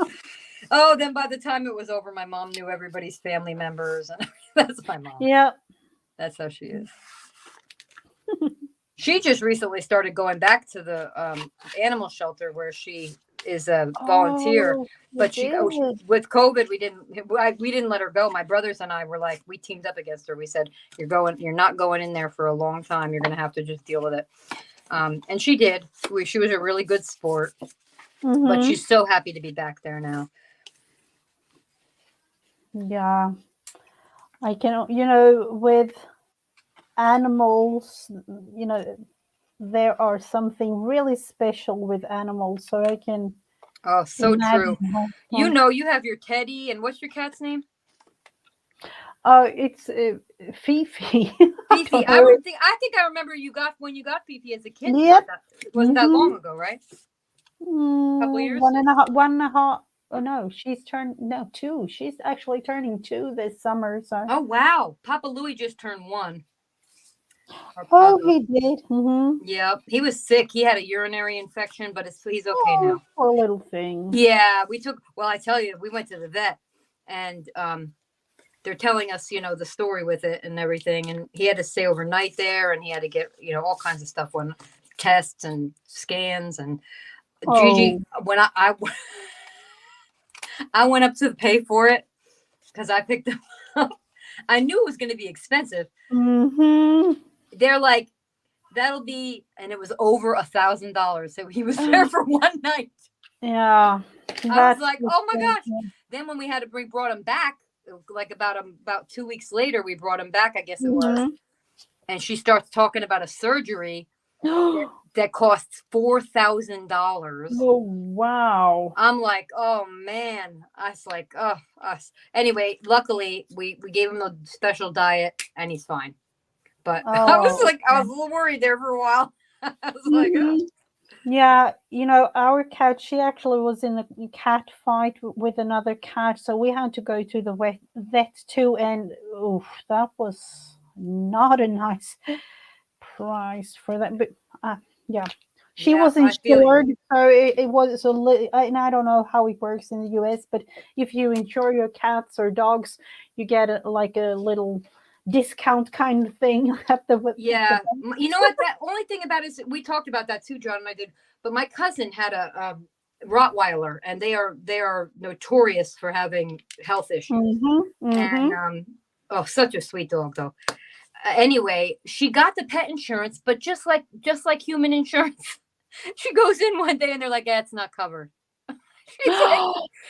Oh, then by the time it was over, my mom knew everybody's family members, and that's my mom. Yeah. That's how she is. She just recently started going back to the animal shelter where she is a volunteer. But with COVID, we didn't let her go. My brothers and I were like, we teamed up against her. We said, you're not going in there for a long time. You're going to have to just deal with it. And she did. She was a really good sport. Mm-hmm. But she's so happy to be back there now. Yeah. I can, with animals, there are something really special with animals. So I can. Oh, so true. You have your Teddy, and what's your cat's name? Oh, it's Fifi. Fifi. I think I remember when you got Fifi as a kid. Yep. It wasn't that long ago, right? A couple years. 1.5. Oh no, she's turned 2. She's actually turning 2 this summer. So. Oh wow, Papa Louie just turned 1. Oh, he did. Mm-hmm. Yep, he was sick. He had a urinary infection, but he's okay now. Poor little thing. Yeah, I tell you, we went to the vet, and they're telling us, the story with it and everything. And he had to stay overnight there, and he had to get, all kinds of stuff, tests and scans. And Gigi, when I went up to pay for it because I picked them up, I knew it was going to be expensive. Mm-hmm. They're like, that'll be, and it was over $1,000. So he was there for one night. Yeah. I was like, oh my gosh. Then when we had to brought him back, like about 2 weeks later, we brought him back, I guess it was. And she starts talking about a surgery that costs $4,000. Oh, wow. I'm like, oh man. I was like, oh, us. Anyway, luckily we gave him a special diet and he's fine. But I was Oh, like, I okay. was a little worried there for a while. I was like, oh. Mhm. Yeah, our cat, she actually was in a cat fight with another cat, so we had to go to the vet too, and oof, that was not a nice price for that. But yeah, she Yeah, was I feel you. insured, so it was a and I don't know how it works in the US, but if you insure your cats or dogs, you get like a little discount kind of thing at the Yeah, you know what? That only thing about it is we talked about that too, John and I did. But my cousin had a Rottweiler, and they are notorious for having health issues. Mm-hmm, And mm-hmm. oh, such a sweet dog though. Anyway, she got the pet insurance, but just like human insurance, she goes in one day and they're like, "Yeah, it's not covered." She's like,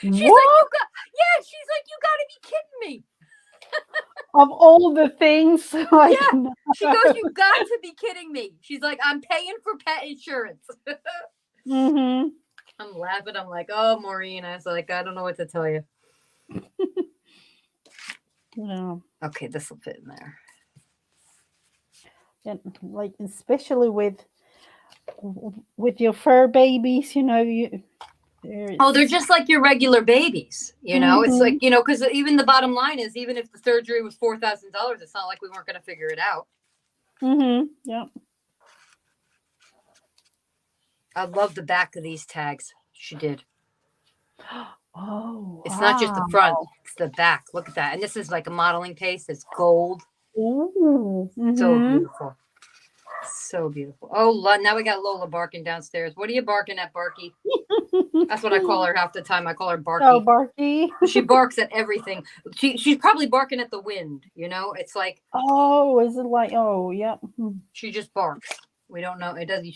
What? she's like, "You got to be kidding me." Of all the things, like, Yeah. no. She goes, "You got to be kidding me." She's like, "I'm paying for pet insurance." Mm-hmm. I'm laughing. I'm like, "Oh, Maureen." I was like, "I don't know what to tell you." Yeah. Okay, this will fit in there. And like, especially with your fur babies, there's. Oh, they're just like your regular babies. It's Mm-hmm. like, because even the bottom line is, even if the surgery was $4,000, it's not like we weren't going to figure it out. Mm-hmm. Yeah. I love the back of these tags. She did. Oh, It's not just the front, wow. it's the back. Look at that. And this is like a modeling paste. It's gold. Ooh. So Mm-hmm. beautiful. So beautiful. Oh, now we got Lola barking downstairs. What are you barking at, Barky? That's what I call her half the time. I call her Oh, Barky. Barky. She barks at everything. She's probably barking at the wind. It's like Oh, is it like? Oh, yeah. she just barks. We don't know. It doesn't.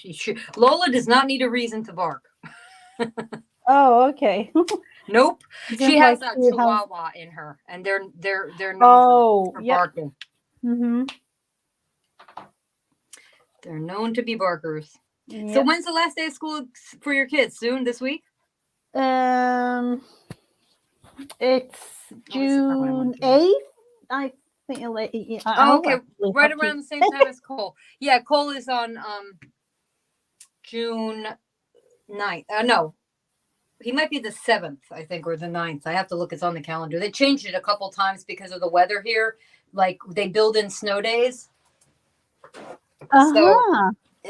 Lola does not need a reason to bark. Oh, okay. Nope. She Seems has like a she has. Chihuahua in her, and they're known Oh, for yep. barking. Mm-hmm. They're known to be barkers. So Yep. when's the last day of school for your kids? Soon this week? Um, it's Oh, this is not what I June want to do. 8th. I think. Oh, I'll okay. actually Right have to. around the same time as Cole. Yeah, Cole is on June 9th. No, he might be the 7th, I think, or the 9th. I have to look. It's on the calendar. They changed it a couple times because of the weather here. Like they build in snow days. So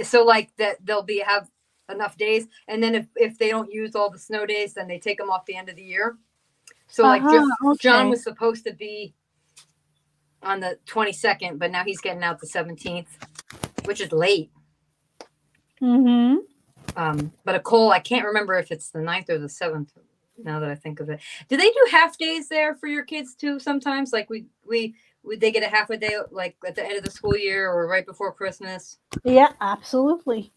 Uh-huh. like that they'll have enough days, and then if they don't use all the snow days, then they take them off the end of the year. So like Uh-huh. John Okay. was supposed to be on the 22nd, but now he's getting out the 17th, which is late. Mm-hmm. But a Cole, I can't remember if it's the 9th or the 7th now that I think of it. Do they do half days there for your kids too sometimes? Like they get a half a day like at the end of the school year or right before Christmas? Yeah, absolutely.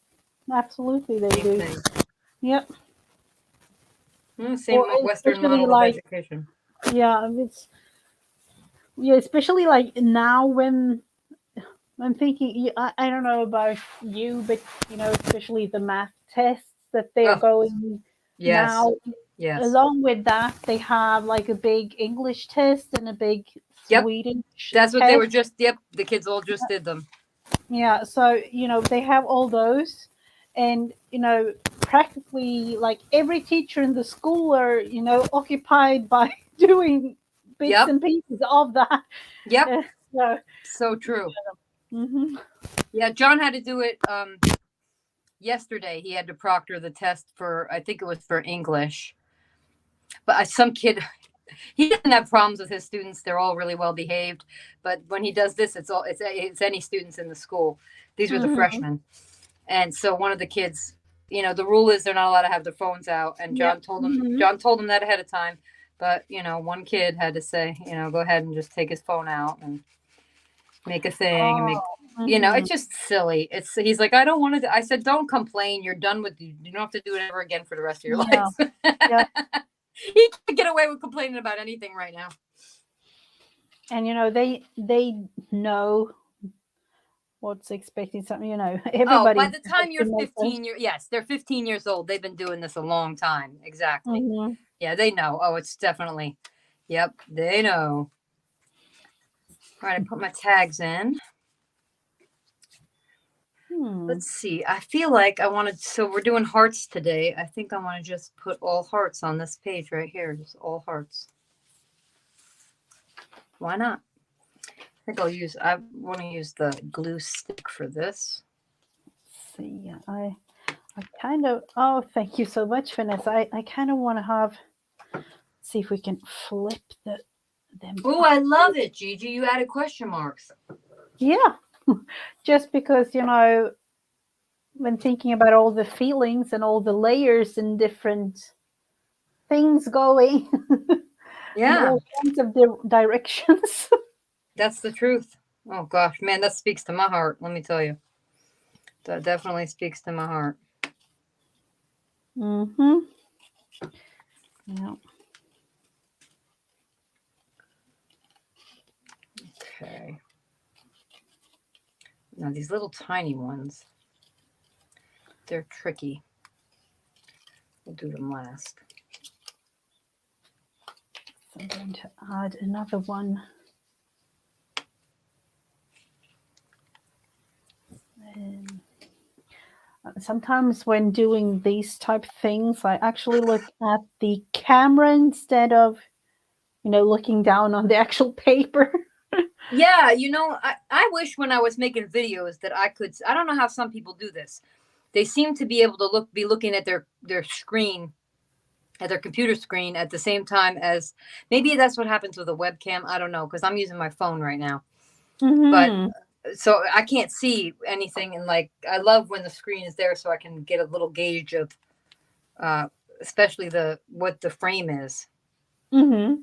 Absolutely they Same do. thing. Yep. Same Or Western especially model of like, education. yeah, especially like now when I'm thinking, I don't know about you, but especially the math tests that they're Oh, going yes. now. Yes. Along with that, they have like a big English test and a big Yep. Swedish That's what they were test. just, yep. The kids all just did them. Yeah, so they have all those, and practically like every teacher in the school are occupied by doing bits Yep. and pieces of that. Yep. So, So true. hmm Yeah. John had to do it yesterday. He had to proctor the test for, I think it was for English. But some kid, he doesn't have problems with his students. They're all really well behaved. But when he does this, it's any students in the school. These were the hmm freshmen. And so one of the kids, the rule is they're not allowed to have their phones out. And Yep. John told them that ahead of time. But, one kid had to say, go ahead and just take his phone out and make a thing and Oh. make, hmm it's just silly. He's like, I don't want to. I said, don't complain. You're done with you. You don't have to do it ever again for the rest of your Yeah. life. Yep. He can't get away with complaining about anything right now. And they know what's expecting something, Oh, by everybody the has time to you're make those. 15, yes, they're 15 years old. They've been doing this a long time. Exactly. Mm-hmm. Yeah, they know. Oh, it's definitely. Yep, they know. All right, I put my tags in. Hmm. Let's see. I feel like I wanted, so we're doing hearts today. I think I want to just put all hearts on this page right here. Just all hearts. Why not? I want to use the glue stick for this. See, I kind of, oh, thank you so much, Vanessa. I kind of want to see if we can flip them. Oh, I love it, Gigi. You added question marks. Yeah, just because, when thinking about all the feelings and all the layers and different things going in Yeah, all kinds of directions. that's the truth. Oh gosh, man, that speaks to my heart. Let me tell you. That definitely speaks to my heart. Mm-hmm. Yeah. Okay. Now these little tiny ones, they're tricky. We'll do them last. So I'm going to add another one. And sometimes when doing these type things, I actually look at the camera instead of, looking down on the actual paper. Yeah, I wish when I was making videos that I could. I don't know how some people do this. They seem to be able to be looking at their screen, at their computer screen at the same time as, maybe that's what happens with a webcam. I don't know, because I'm using my phone right now. But Mm-hmm. so I can't see anything, and like I love when the screen is there so I can get a little gauge of, uh, especially the what the frame is. Mm-hmm.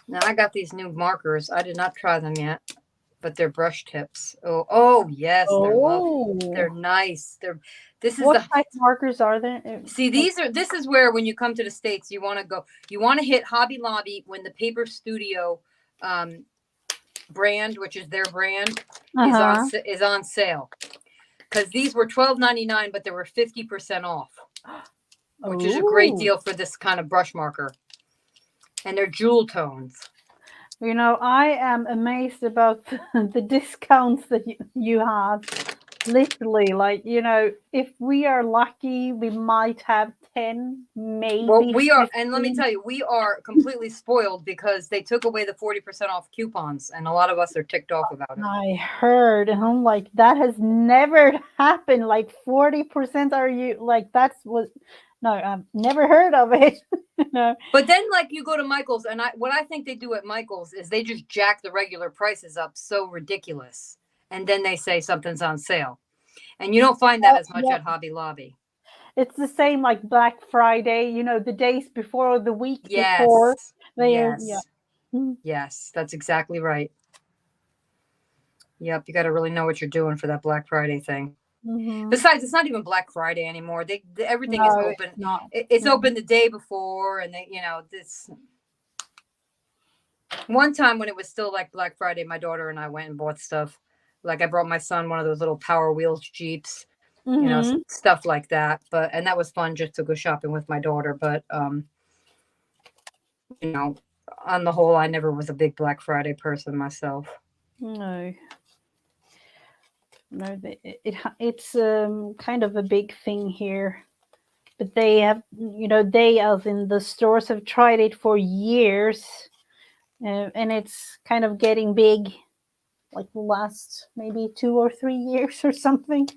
Now I got these new markers. I did not try them yet, but they're brush tips. Oh yes, they're love. They're Oh, nice. They're this is what the type markers are there? See, Like, this is where when you come to the States, you want to hit Hobby Lobby when the Paper Studio um, brand, which is their brand, uh-huh. is on sale. Because these were $12.99, but they were 50% off, which is a great Oh, deal for this kind of brush marker. And they're jewel tones. I am amazed about the discounts that you have. Literally, like, if we are lucky, we might have 10, Well, maybe we are, and let me 15. tell you, we are completely spoiled because they took away the 40% off coupons, and a lot of us are ticked off about it. I heard, and I'm like, that has never happened. Like 40%, are you like, that's what, no, I've never heard of it. No. But then, like, you go to Michael's, and what I think they do at Michael's is they just jack the regular prices up so ridiculous, and then they say something's on sale, and you don't find that Oh, as much yeah. at Hobby Lobby. It's the same like Black Friday, the days before or the week before. Yes, Yeah. yes, Mm-hmm. yes, that's exactly right. Yep, you got to really know what you're doing for that Black Friday thing. Mm-hmm. Besides, it's not even Black Friday anymore. Everything is No, it's open. not. It's Mm-hmm. open the day before, and this. One time when it was still like Black Friday, my daughter and I went and bought stuff. Like I brought my son one of those little Power Wheels Jeeps, Mm-hmm. stuff like that. And that was fun just to go shopping with my daughter. But you know, on the whole, I never was a big Black Friday person myself. No, no, it's kind of a big thing here. But they have, they as in the stores have tried it for years, and it's kind of getting big, like the last maybe 2 or 3 years or something.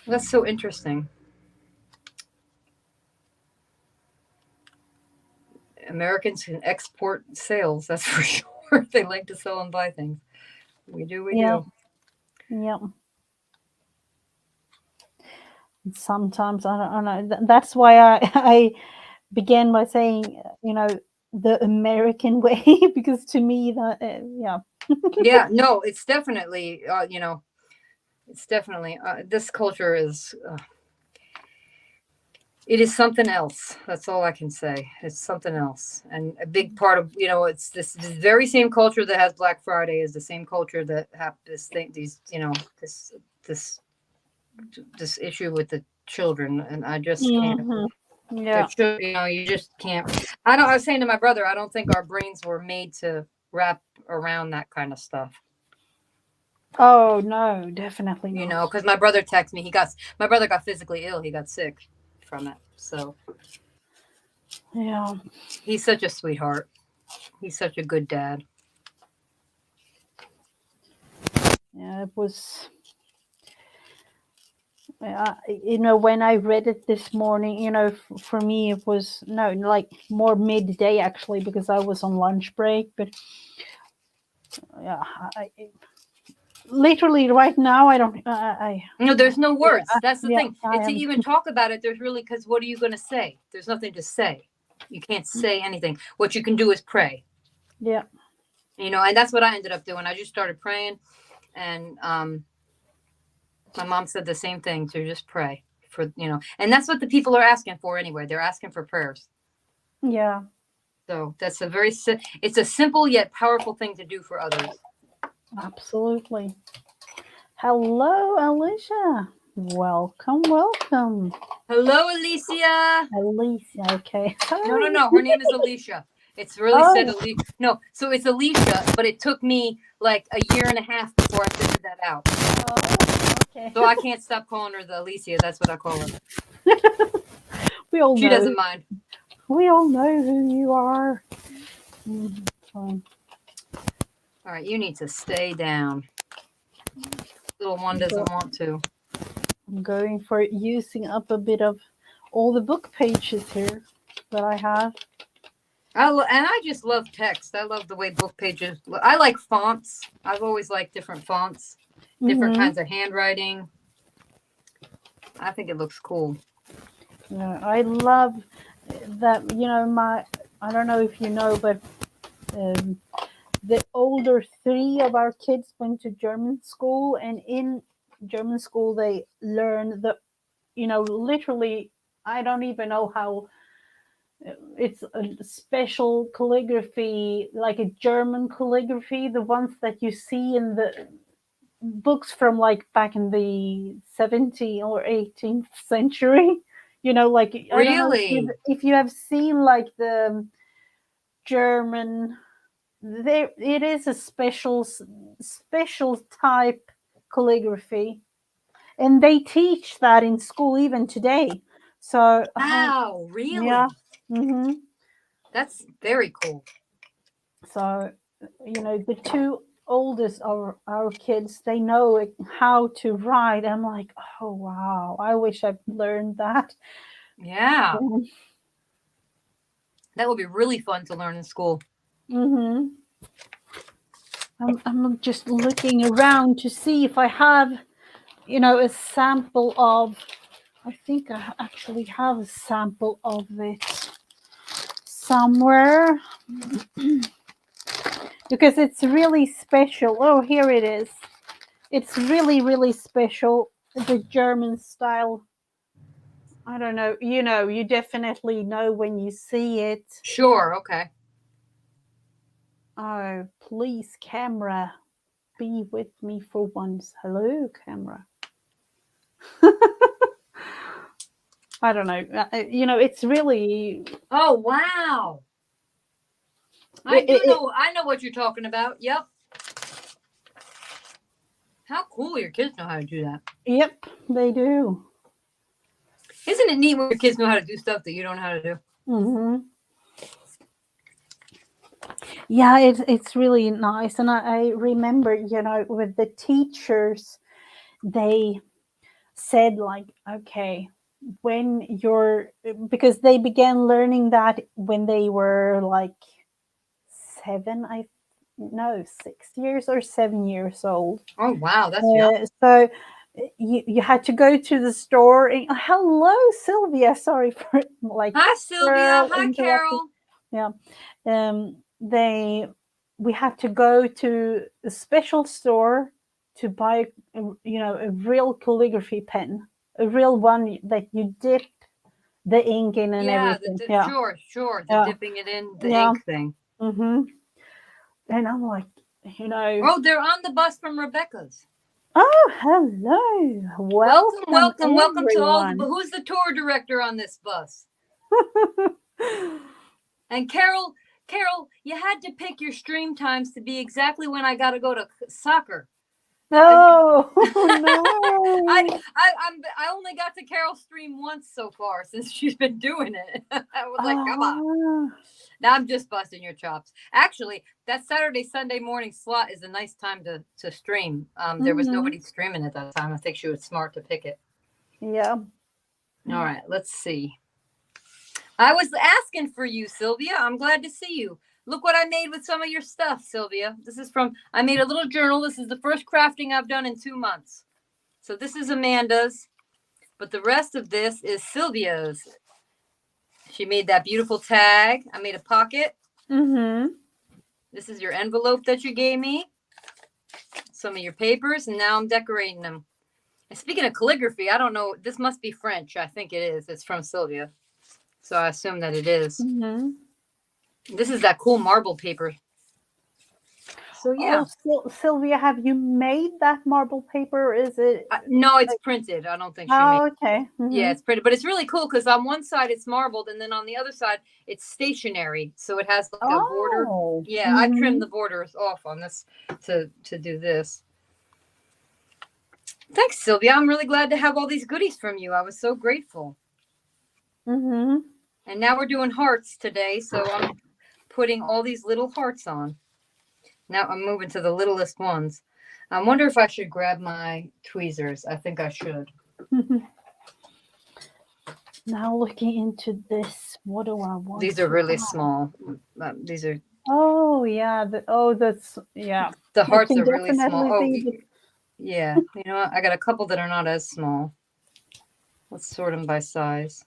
That's so interesting. Americans can export sales, that's for sure. They like to sell and buy things. We do, we Yeah, do. yeah. Sometimes I don't know. That's why I began by saying, the American way, because to me that, yeah. Yeah, no, it's definitely, it's definitely, this culture is, It is something else. That's all I can say. It's something else. And a big part of, it's this very same culture that has Black Friday is the same culture that have this thing, this, this issue with the children. And I just can't, Yeah. you just can't. I was saying to my brother, I don't think our brains were made to wrap around that kind of stuff. Oh no, definitely not. Because my brother texted me. My brother got physically ill. He got sick from it. So Yeah. he's such a sweetheart. He's such a good dad. Yeah, it was. When I read it this morning, for me it was no, like more midday actually, because I was on lunch break. But yeah, literally right now I don't. No, there's no words. That's the Yeah, thing. I And to am. even talk about it, there's really, because what are you going to say? There's nothing to say. You can't say anything. What you can do is pray. Yeah. And that's what I ended up doing. I just started praying, and my mom said the same thing, to just pray for, and that's what the people are asking for anyway. They're asking for prayers. Yeah. So that's it's a simple yet powerful thing to do for others. Absolutely. Hello, Alicia. Welcome. Hello, Alicia. Alicia, okay. No. Her name is Alicia. It's really said Alicia. No, so it's Alicia, but it took me like a year and a half before I figured that out. Oh, okay. So I can't stop calling her the Alicia. That's what I call her. She She doesn't mind. We all know who you are. Fine. All right, you need to stay down. Little one doesn't want to. I'm going for using up a bit of all the book pages here that I have. And I just love text. I love the way book pages look. I like fonts. I've always liked different fonts, different kinds of handwriting. I think it looks cool. Yeah, I love that. I don't know if you know, but the older three of our kids went to German school, and in German school they learn literally, I don't even know how. It's a special calligraphy, like a German calligraphy, the ones that you see in the books from like back in the 17th or 18th century. Like I don't know if you have seen like the German. There, it is a special type calligraphy, and they teach that in school even today. So wow, really? Yeah. Mm-hmm. That's very cool. So, the two oldest of our kids, they know how to write. I'm like, oh wow, I wish I'd learned that. Yeah. That would be really fun to learn in school. Mm-hmm. I'm just looking around to see if I have, a sample of. I think I actually have a sample of it somewhere. Because it's really special. Oh, here it is. It's really, really special. The German style. I don't know. You definitely know when you see it. Sure. Okay. Oh, please, camera, be with me for once. Hello, camera. I don't know. It's really. Oh, wow. I know what you're talking about. Yep. How cool your kids know how to do that. Yep, they do. Isn't it neat when your kids know how to do stuff that you don't know how to do? Mm-hmm. Yeah, it's really nice. And I remember, with the teachers, they said like, okay, when because they began learning that when they were like 6 years or 7 years old. Oh, wow. That's young. So you had to go to the store and hello, Sylvia. Sorry for like. Hi, Sylvia. Hi, Carol. Yeah. We had to go to a special store to buy, a real calligraphy pen, a real one that you dip the ink in and Yeah, everything. Yeah. sure. The Yeah. dipping it in the Yeah. ink thing. Mm-hmm. And I'm like, Oh, they're on the bus from Rebecca's. oh, hello. Welcome, Welcome to all the. everyone. Who's the tour director on this bus? And Carol, you had to pick your stream times to be exactly when I got to go to soccer. Oh, no. I only got to Carol's stream once so far since she's been doing it. I was like, come on. Now I'm just busting your chops. Actually, that Saturday, Sunday morning slot is a nice time to stream. There was nobody streaming at that time. I think she was smart to pick it. Yeah. All right, let's see. I was asking for you, Sylvia. I'm glad to see you. Look what I made with some of your stuff, Sylvia. This is I made a little journal. This is the first crafting I've done in 2 months. So this is Amanda's, but the rest of this is Sylvia's. She made that beautiful tag. I made a pocket. Mm-hmm. This is your envelope that you gave me. Some of your papers, and now I'm decorating them. And speaking of calligraphy, I don't know. This must be French. I think it is. It's from Sylvia. So I assume that it is. Mm-hmm. This is that cool marble paper. So yeah. Oh, Sylvia, have you made that marble paper? Is it? No, it's printed. I don't think she made. Oh, okay. Mm-hmm. Yeah, it's printed, but it's really cool because on one side it's marbled, and then on the other side it's stationary, so it has like a border. Yeah, I trimmed the borders off on this to do this. Thanks, Sylvia. I'm really glad to have all these goodies from you. I was so grateful. Mm-hmm. And now we're doing hearts today, so I'm putting all these little hearts on. Now I'm moving to the littlest ones. I wonder if I should grab my tweezers. I think I should. Now looking into this, what do I want? These are really small. These are. Oh yeah. That's yeah. The hearts are really small. Oh, the... yeah. You know what? I got a couple that are not as small. Let's sort them by size.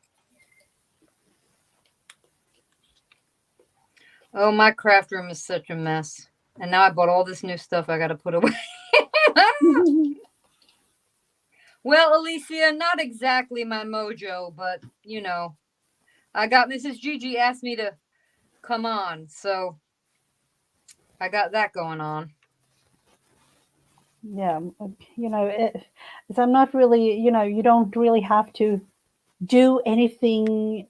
Oh, my craft room is such a mess. And now I bought all this new stuff I got to put away. Well, Alicia, not exactly my mojo, but, you know, I got Mrs. Gigi asked me to come on, so I got that going on. Yeah, you know, I'm not really, you know, you don't really have to do anything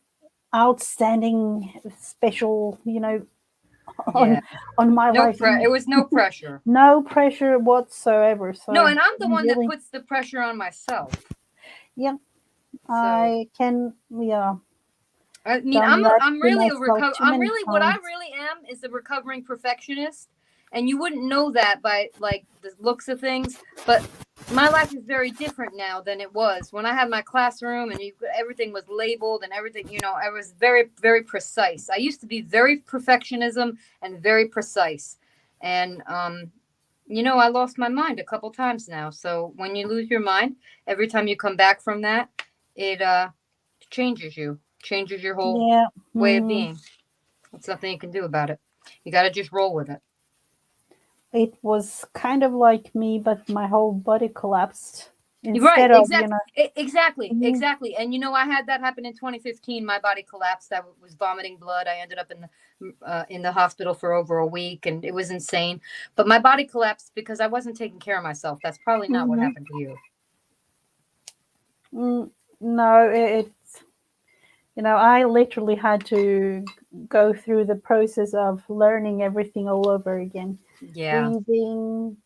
outstanding, special, you know, on my life. It was no pressure. No pressure whatsoever. So no, and I'm the one that puts the pressure on myself. Yeah, so, I can. Yeah. I mean, I'm really what I really am is a recovering perfectionist, and you wouldn't know that by like the looks of things, but my life is very different now than it was when I had my classroom and everything was labeled and everything, you know, I was very, very precise. I used to be very perfectionism and very precise. And, you know, I lost my mind a couple times now. So when you lose your mind, every time you come back from that, it changes your whole way of being. There's nothing you can do about it. You got to just roll with it. It was kind of like me, but my whole body collapsed. Right, exactly. Exactly. And, you know, I had that happen in 2015. My body collapsed. I was vomiting blood. I ended up in the hospital for over a week, and it was insane. But my body collapsed because I wasn't taking care of myself. That's probably not what happened to you. No, it's, you know, I literally had to go through the process of learning everything all over again. Yeah. Breathing,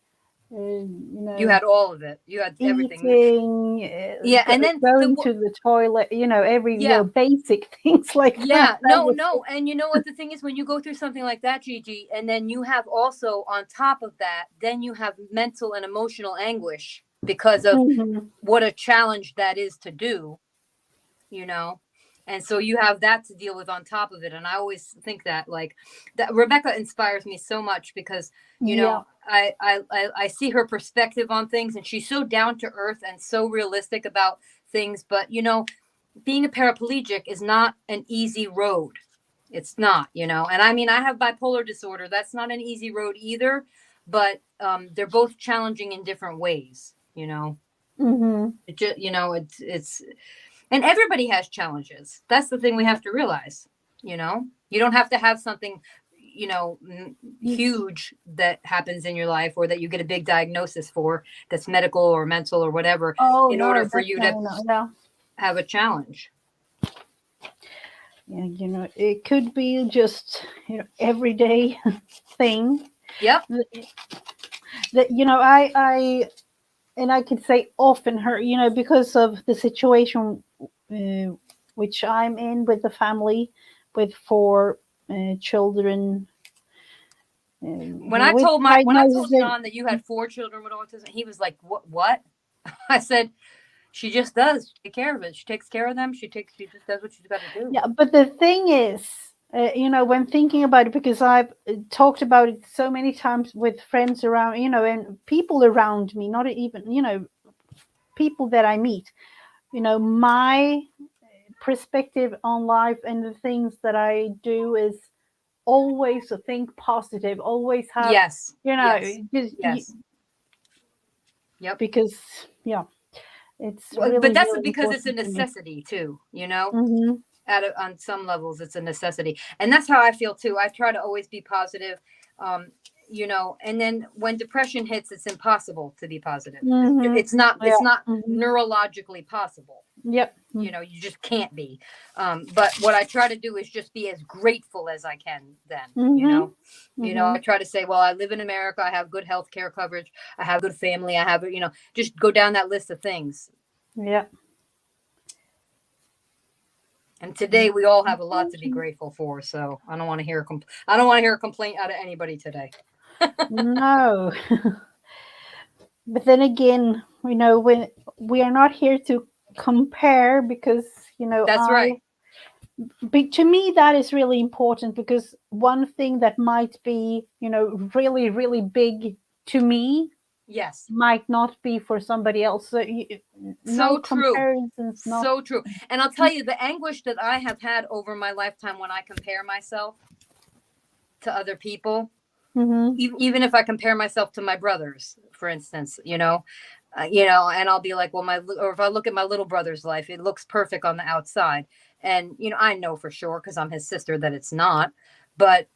you know. You had all of it. You had everything. Eating, and then going to the toilet, you know, every you know, basic things like that. Yeah, no. And you know what the thing is, when you go through something like that, Gigi, and then you have also on top of that, then you have mental and emotional anguish because of what a challenge that is to do, you know. And so you have that to deal with on top of it. And I always think that, like, that Rebecca inspires me so much because, you know, I see her perspective on things, and she's so down to earth and so realistic about things. But, you know, being a paraplegic is not an easy road. It's not, you know. And I mean, I have bipolar disorder. That's not an easy road either. But they're both challenging in different ways, you know. Mm-hmm. It just, you know, it's And everybody has challenges. That's the thing we have to realize. You don't have to have something, huge that happens in your life, or that you get a big diagnosis for, that's medical or mental or whatever, Oh in no, order for that's you to no, yeah. have a challenge. Yeah, it could be just everyday thing Yep. that I could say often her, because of the situation uh, which I'm in with the family, with four children When I with told diagnosis. John that you had 4 children with autism, he was like, "What?" I said, "She just does take care of it. She takes care of them. She just does what she's got to do." Yeah, but the thing is, when thinking about it, because I've talked about it so many times with friends around, and people around me, not even, people that I meet, my perspective on life and the things that I do is always to think positive, always have, Yes. Yes. just, Yes. Yep. because, yeah, it's But really, that's really because it's a important to me. necessity too. Hmm. On some levels, it's a necessity, and that's how I feel too. I try to always be positive. um and then when depression hits, it's impossible to be positive. Hmm. It's Yeah. not Hmm. neurologically possible. Yep. You just can't be. But what I try to do is just be as grateful as I can then. Hmm. Hmm. I try to say, well, I live in America, I have good health care coverage, I have good family, I have, just go down that list of things. Yeah. And today we all have a lot to be grateful for. So I don't want to hear I don't want to hear a complaint out of anybody today. No. But then again, when we are not here to compare, because, That's right. but to me, that is really important, because one thing that might be, really, really big to me Yes. might not be for somebody else. So no So true. comparisons, not. So true. And I'll tell you, the anguish that I have had over my lifetime when I compare myself to other people, Hmm. even if I compare myself to my brothers, for instance, and I'll be like, well, or if I look at my little brother's life, it looks perfect on the outside. And, I know for sure, because I'm his sister, that it's not. But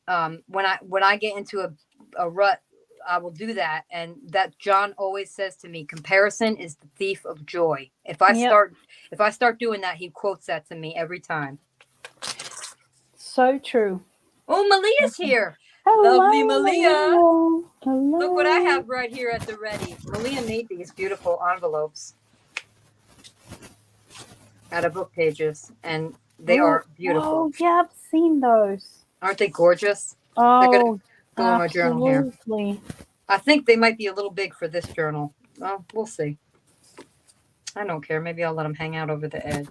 when I get into a rut, I will do that. And that John always says to me, comparison is the thief of joy. If I Yep. start doing that, he quotes that to me every time. So true. Oh, Malia's here. Lovely Hello, Malia. Maria. Look what I Hello. have right here at the ready. Malia made these beautiful envelopes out of book pages, and they Oh, are beautiful. oh, yeah, I've seen those. Aren't they gorgeous? They're going to Oh, go in my journal here. absolutely. I think they might be a little big for this journal. Well, we'll see. I don't care. Maybe I'll let them hang out over the edge.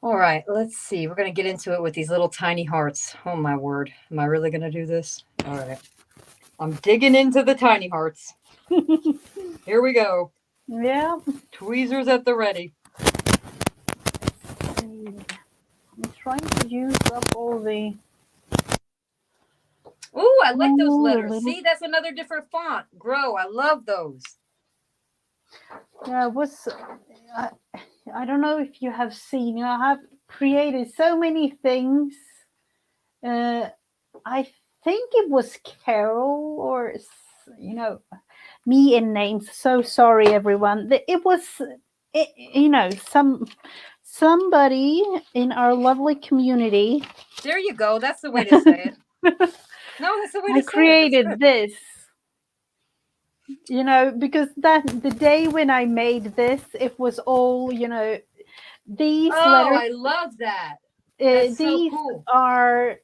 All right, let's see. We're going to get into it with these little tiny hearts. Oh, my word. Am I really going to do this? All right. I'm digging into the tiny hearts. Here we go. Yeah. Tweezers at the ready. I'm trying to use up all the. Ooh, I like those Oh, letters. little. See, that's another different font. Grow. I love those. Yeah, it was. I, I don't know if you have seen. I have created so many things. Uh, I think it was Carol, or me in names. So sorry, everyone. It was. Somebody in our lovely community. There you go. That's the way to say it. No, that's the way I to say it. That's created good. this, because the day when I made this, it was all, these Oh, letters. I love that. That's so These cool. are,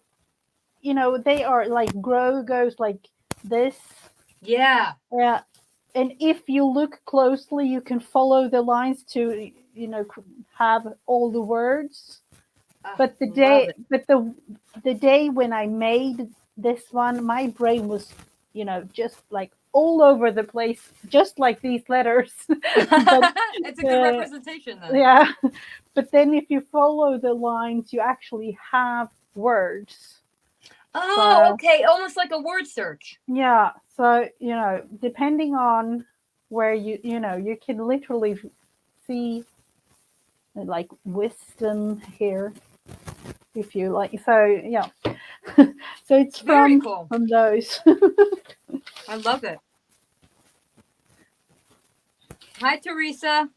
they are like grow goes like this. Yeah. Yeah. And if you look closely, you can follow the lines to, have all the words. But Love it. the day when I made this one, my brain was, just like all over the place, just like these letters. But It's a good representation then. yeah, but then if you follow the lines, you actually have words. Oh, So okay. Almost like a word search. yeah, so depending on where you can literally see like wisdom here, if you like. So yeah, so it's Very cool. from those. I love it. Hi, Teresa.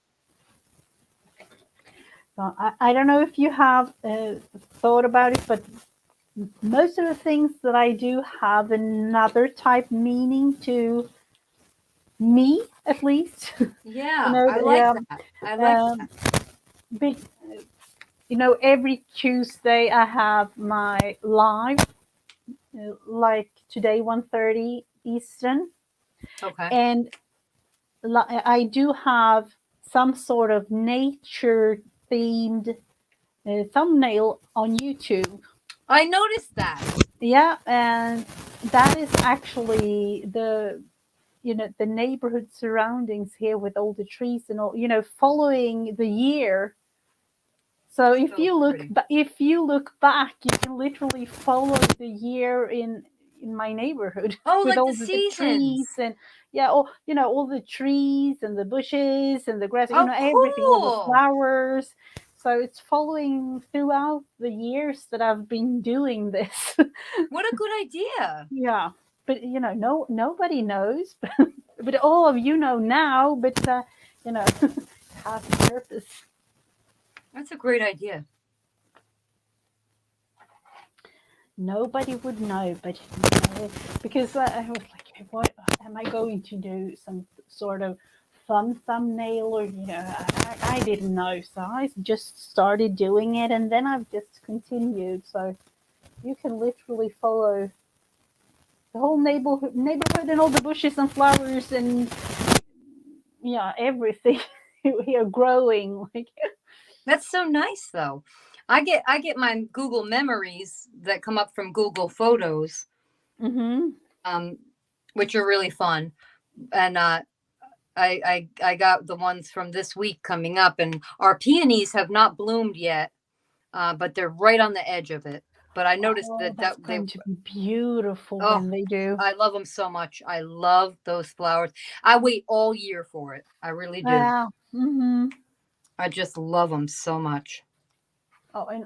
So I don't know if you have thought about it, but most of the things that I do have another type meaning to me, at least. Yeah, I like Yeah. that. I like that. Big, every Tuesday I have my live, like today, 1:30 Eastern, Okay. and I do have some sort of nature themed thumbnail on YouTube. I noticed that. Yeah, and that is actually the neighborhood surroundings here with all the trees and all, following the year. So So pretty. if you look back, you can literally follow the year in my neighborhood Oh, with like all the the trees seasons. and yeah, all the trees and the bushes and the grass, Oh, everything, all the cool. flowers. So it's following throughout the years that I've been doing this. What a good idea. Yeah, but no, nobody knows, but all of you know now. But it has a purpose. That's a great idea. Nobody would know, but because I was like, what am I going to do? Some sort of fun thumbnail, or I didn't know, so I just started doing it, and then I've just continued. So you can literally follow the whole neighborhood and all the bushes and flowers and yeah, everything here growing like. That's so nice though. I get my Google memories that come up from Google Photos, Mm-hmm. um, which are really fun. And I got the ones from this week coming up, and our peonies have not bloomed yet, but they're right on the edge of it. But I noticed Oh, that that's they, going to be beautiful oh, when they do. I love them so much. I love those flowers. I wait all year for it. I really do. Yeah. Mm-hmm. I just love them so much. Oh, and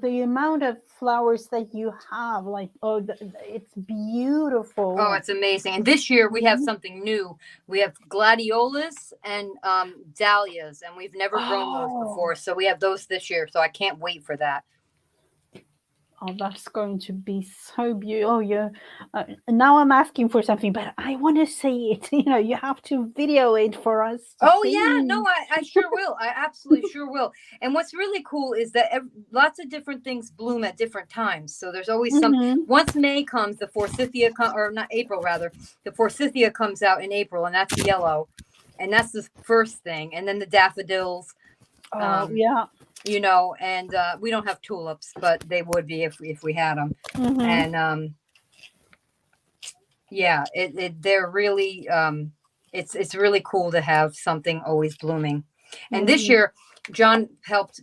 the amount of flowers that you have, like, oh, it's Oh, beautiful. it's amazing. And this year we have Mhm. something new. We have gladiolas and dahlias, and we've never grown those Oh, before. So we have those this year. So I can't wait for that. oh, that's going to be so beautiful. Oh, yeah. Now I'm asking for something, but I want to see it. You have to video it for us to Oh yeah, see. no, I sure will. I absolutely sure will. And what's really cool is that lots of different things bloom at different times. So there's always some. Mm-hmm. Once May comes, the forsythia or not April rather, the forsythia comes out in April, and that's yellow, and that's the first thing. And then the daffodils, Oh, um, yeah. and we don't have tulips, but they would be if we had them. Mm-hmm. And yeah, they're really it's really cool to have something always blooming. And this Mm-hmm. year, John helped,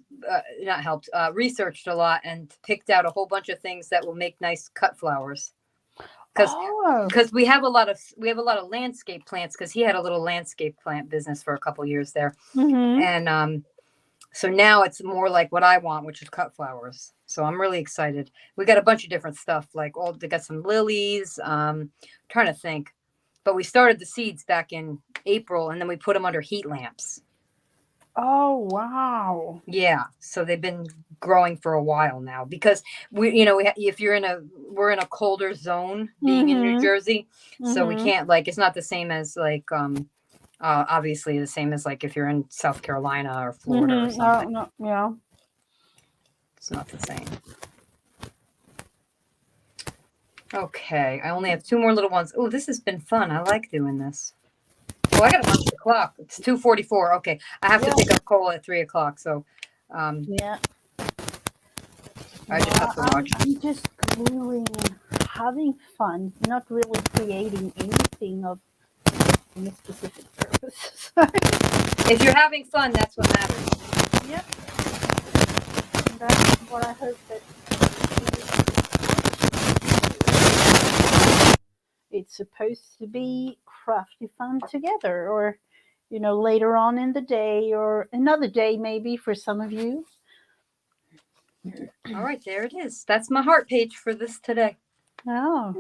not helped, researched a lot and picked out a whole bunch of things that will make nice cut flowers. Because Oh. we have a lot of landscape plants because he had a little landscape plant business for a couple years there, Mm-hmm. and so now it's more like what I want, which is cut flowers. So I'm really excited. We got a bunch of different stuff, like they got some lilies. Trying to think, but we started the seeds back in April, and then we put them under heat lamps. Oh, wow. Yeah, so they've been growing for a while now because if we're in a colder zone, being in New Mm-hmm. Jersey, so we Mm-hmm. can't it's not the same as obviously the same as like if you're in South Carolina or Florida or Mm-hmm. something. No, yeah. It's not the same. Okay, I only have two more little ones. Oh, this has been fun. I like doing this. Oh, I gotta watch the clock. It's 2:44. Okay, I have to Yeah. pick up Cole at 3 o'clock, so Yeah. I No, just have to watch. I'm just gluing and having fun, not really creating anything of any specific purpose. If you're having fun, that's what matters. Yep. That's what I hope that it's supposed to be crafty fun together, or later on in the day or another day maybe for some of you. All right, there it is. That's my heart page for this today. Oh,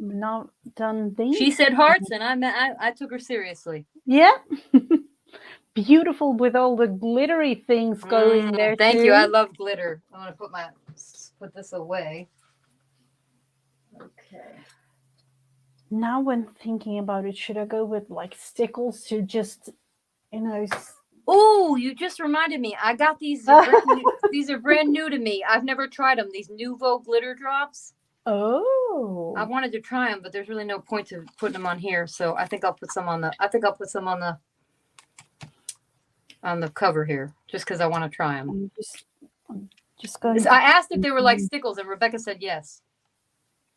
not done these. She said hearts, and I took her seriously. Yeah. Beautiful with all the glittery things going there Thank too. you. I love glitter. I'm gonna put this away. Okay. Now when thinking about it, should I go with like stickles to just, Oh, you just reminded me. I got these. These are brand new to me. I've never tried them. These Nouveau glitter drops. Oh. I wanted to try them, but there's really no point to putting them on here. So I think I'll put some on the. I think I'll put some on the cover here, just because I want to try them. I'm just going. I asked if they were like stickles, and Rebecca said yes.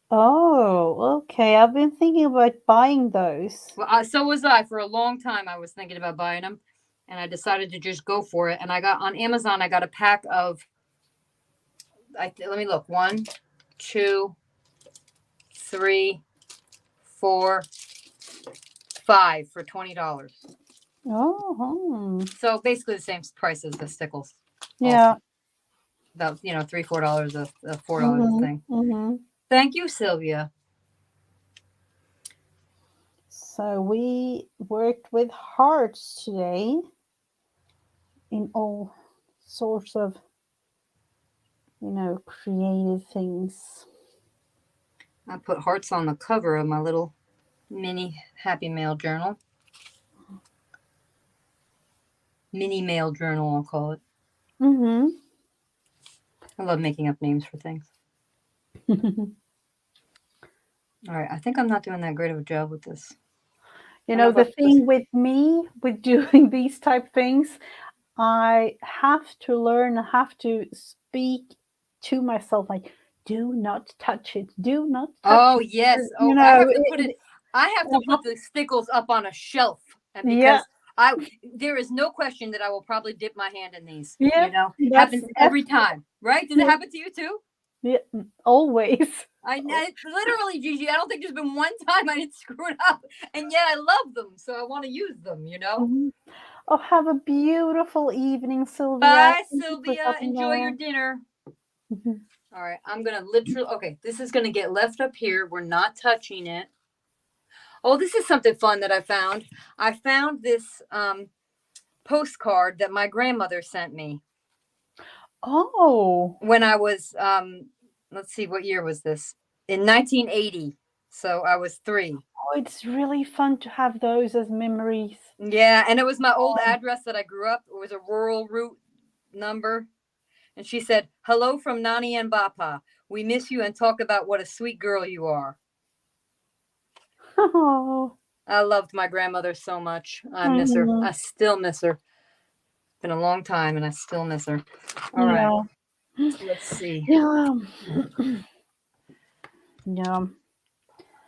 Oh, okay. I've been thinking about buying those. Well, so was I. For a long time, I was thinking about buying them, and I decided to just go for it. And I got on Amazon. I got a pack of. Let me look. 1, 2, 3, 4, 5 for $20. Oh. So basically the same price as the stickles. Yeah. Also. About $3, $4 a $4 thing. Mm-hmm. Thank you, Sylvia. So we worked with hearts today in all sorts of, creative things. I put hearts on the cover of my little mini Happy Mail journal. Mini mail journal, I'll call it. Mm-hmm. I love making up names for things. All right, I think I'm not doing that great of a job with this. The thing with me, with doing these type things, I have to learn, I have to speak to myself like, do not touch it. Do not touch it. Yes. Oh, I have to put the stickles up on a shelf. And because there is no question that I will probably dip my hand in these. Yeah. Happens every time. Right? Does it happen to you too? Yeah, always. I literally, Gigi, I don't think there's been one time I didn't screw it up, and yet I love them, so I want to use them. Mm-hmm. Oh, have a beautiful evening, Sylvia. Bye, Sylvia. Enjoy your dinner. Mm-hmm. All right, I'm gonna literally. Okay, this is gonna get left up here. We're not touching it. Oh, this is something fun that I found. I found this postcard that my grandmother sent me. Oh. When I was let's see, what year was this? In 1980. So I was 3. Oh, it's really fun to have those as memories. Yeah, and it was my old address that I grew up. It was a rural route number. And she said, "Hello from Nani and Bapa. We miss you and talk about what a sweet girl you are." Oh. I loved my grandmother so much. I miss her. I still miss her. It's been a long time and I still miss her. All right. Let's see. Yeah. Yeah.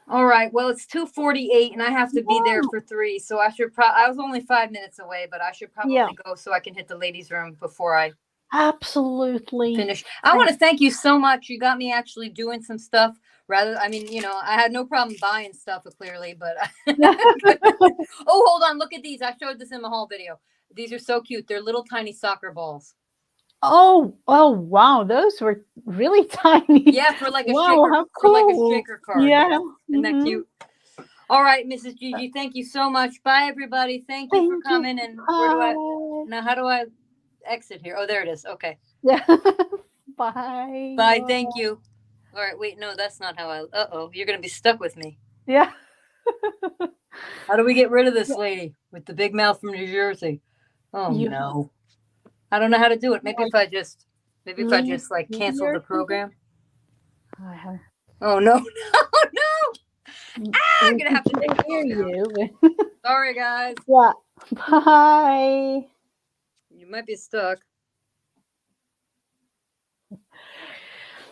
All right. Well, it's 2:48 and I have to be there for 3. So I should I was only 5 minutes away, but I should probably go so I can hit the ladies' room before I absolutely finish. I want to thank you so much. You got me actually doing some stuff. I had no problem buying stuff clearly, but oh, hold on. Look at these. I showed this in the haul video. These are so cute. They're little tiny soccer balls. Oh, wow. Those were really tiny. Yeah, for like a shaker, how cool. for like a shaker card. Yeah. Isn't that cute? All right, Mrs. Gigi, thank you so much. Bye, everybody. Thank you for coming. And how do I exit here? Oh, there it is. Okay. Yeah. Bye. Bye. Thank you. All right. Wait, no, that's not how you're going to be stuck with me. Yeah. How do we get rid of this lady with the big mouth from New Jersey? Oh, no. I don't know how to do it. Maybe if I just like cancel the program. Oh, no. No. I'm going to have to hear you. Sorry, guys. Yeah. Bye. You might be stuck.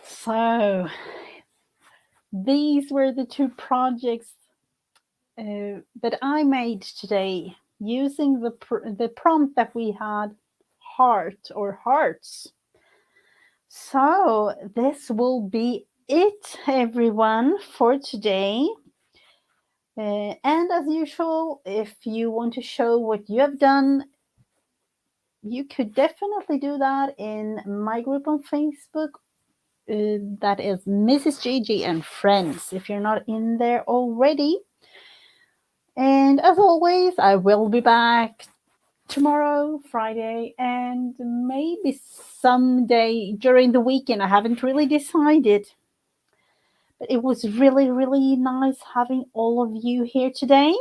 So, these were the 2 projects that I made today using the prompt that we had, heart or hearts. So, this will be it, everyone, for today. And as usual, if you want to show what you have done, you could definitely do that in my group on Facebook. That is Mrs. Gigi and Friends, if you're not in there already. And as always, I will be back tomorrow, Friday, and maybe someday during the weekend. I haven't really decided. But it was really, really nice having all of you here today.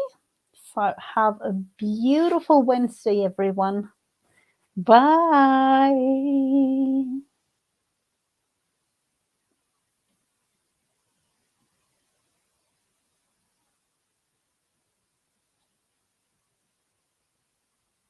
So have a beautiful Wednesday, everyone. Bye.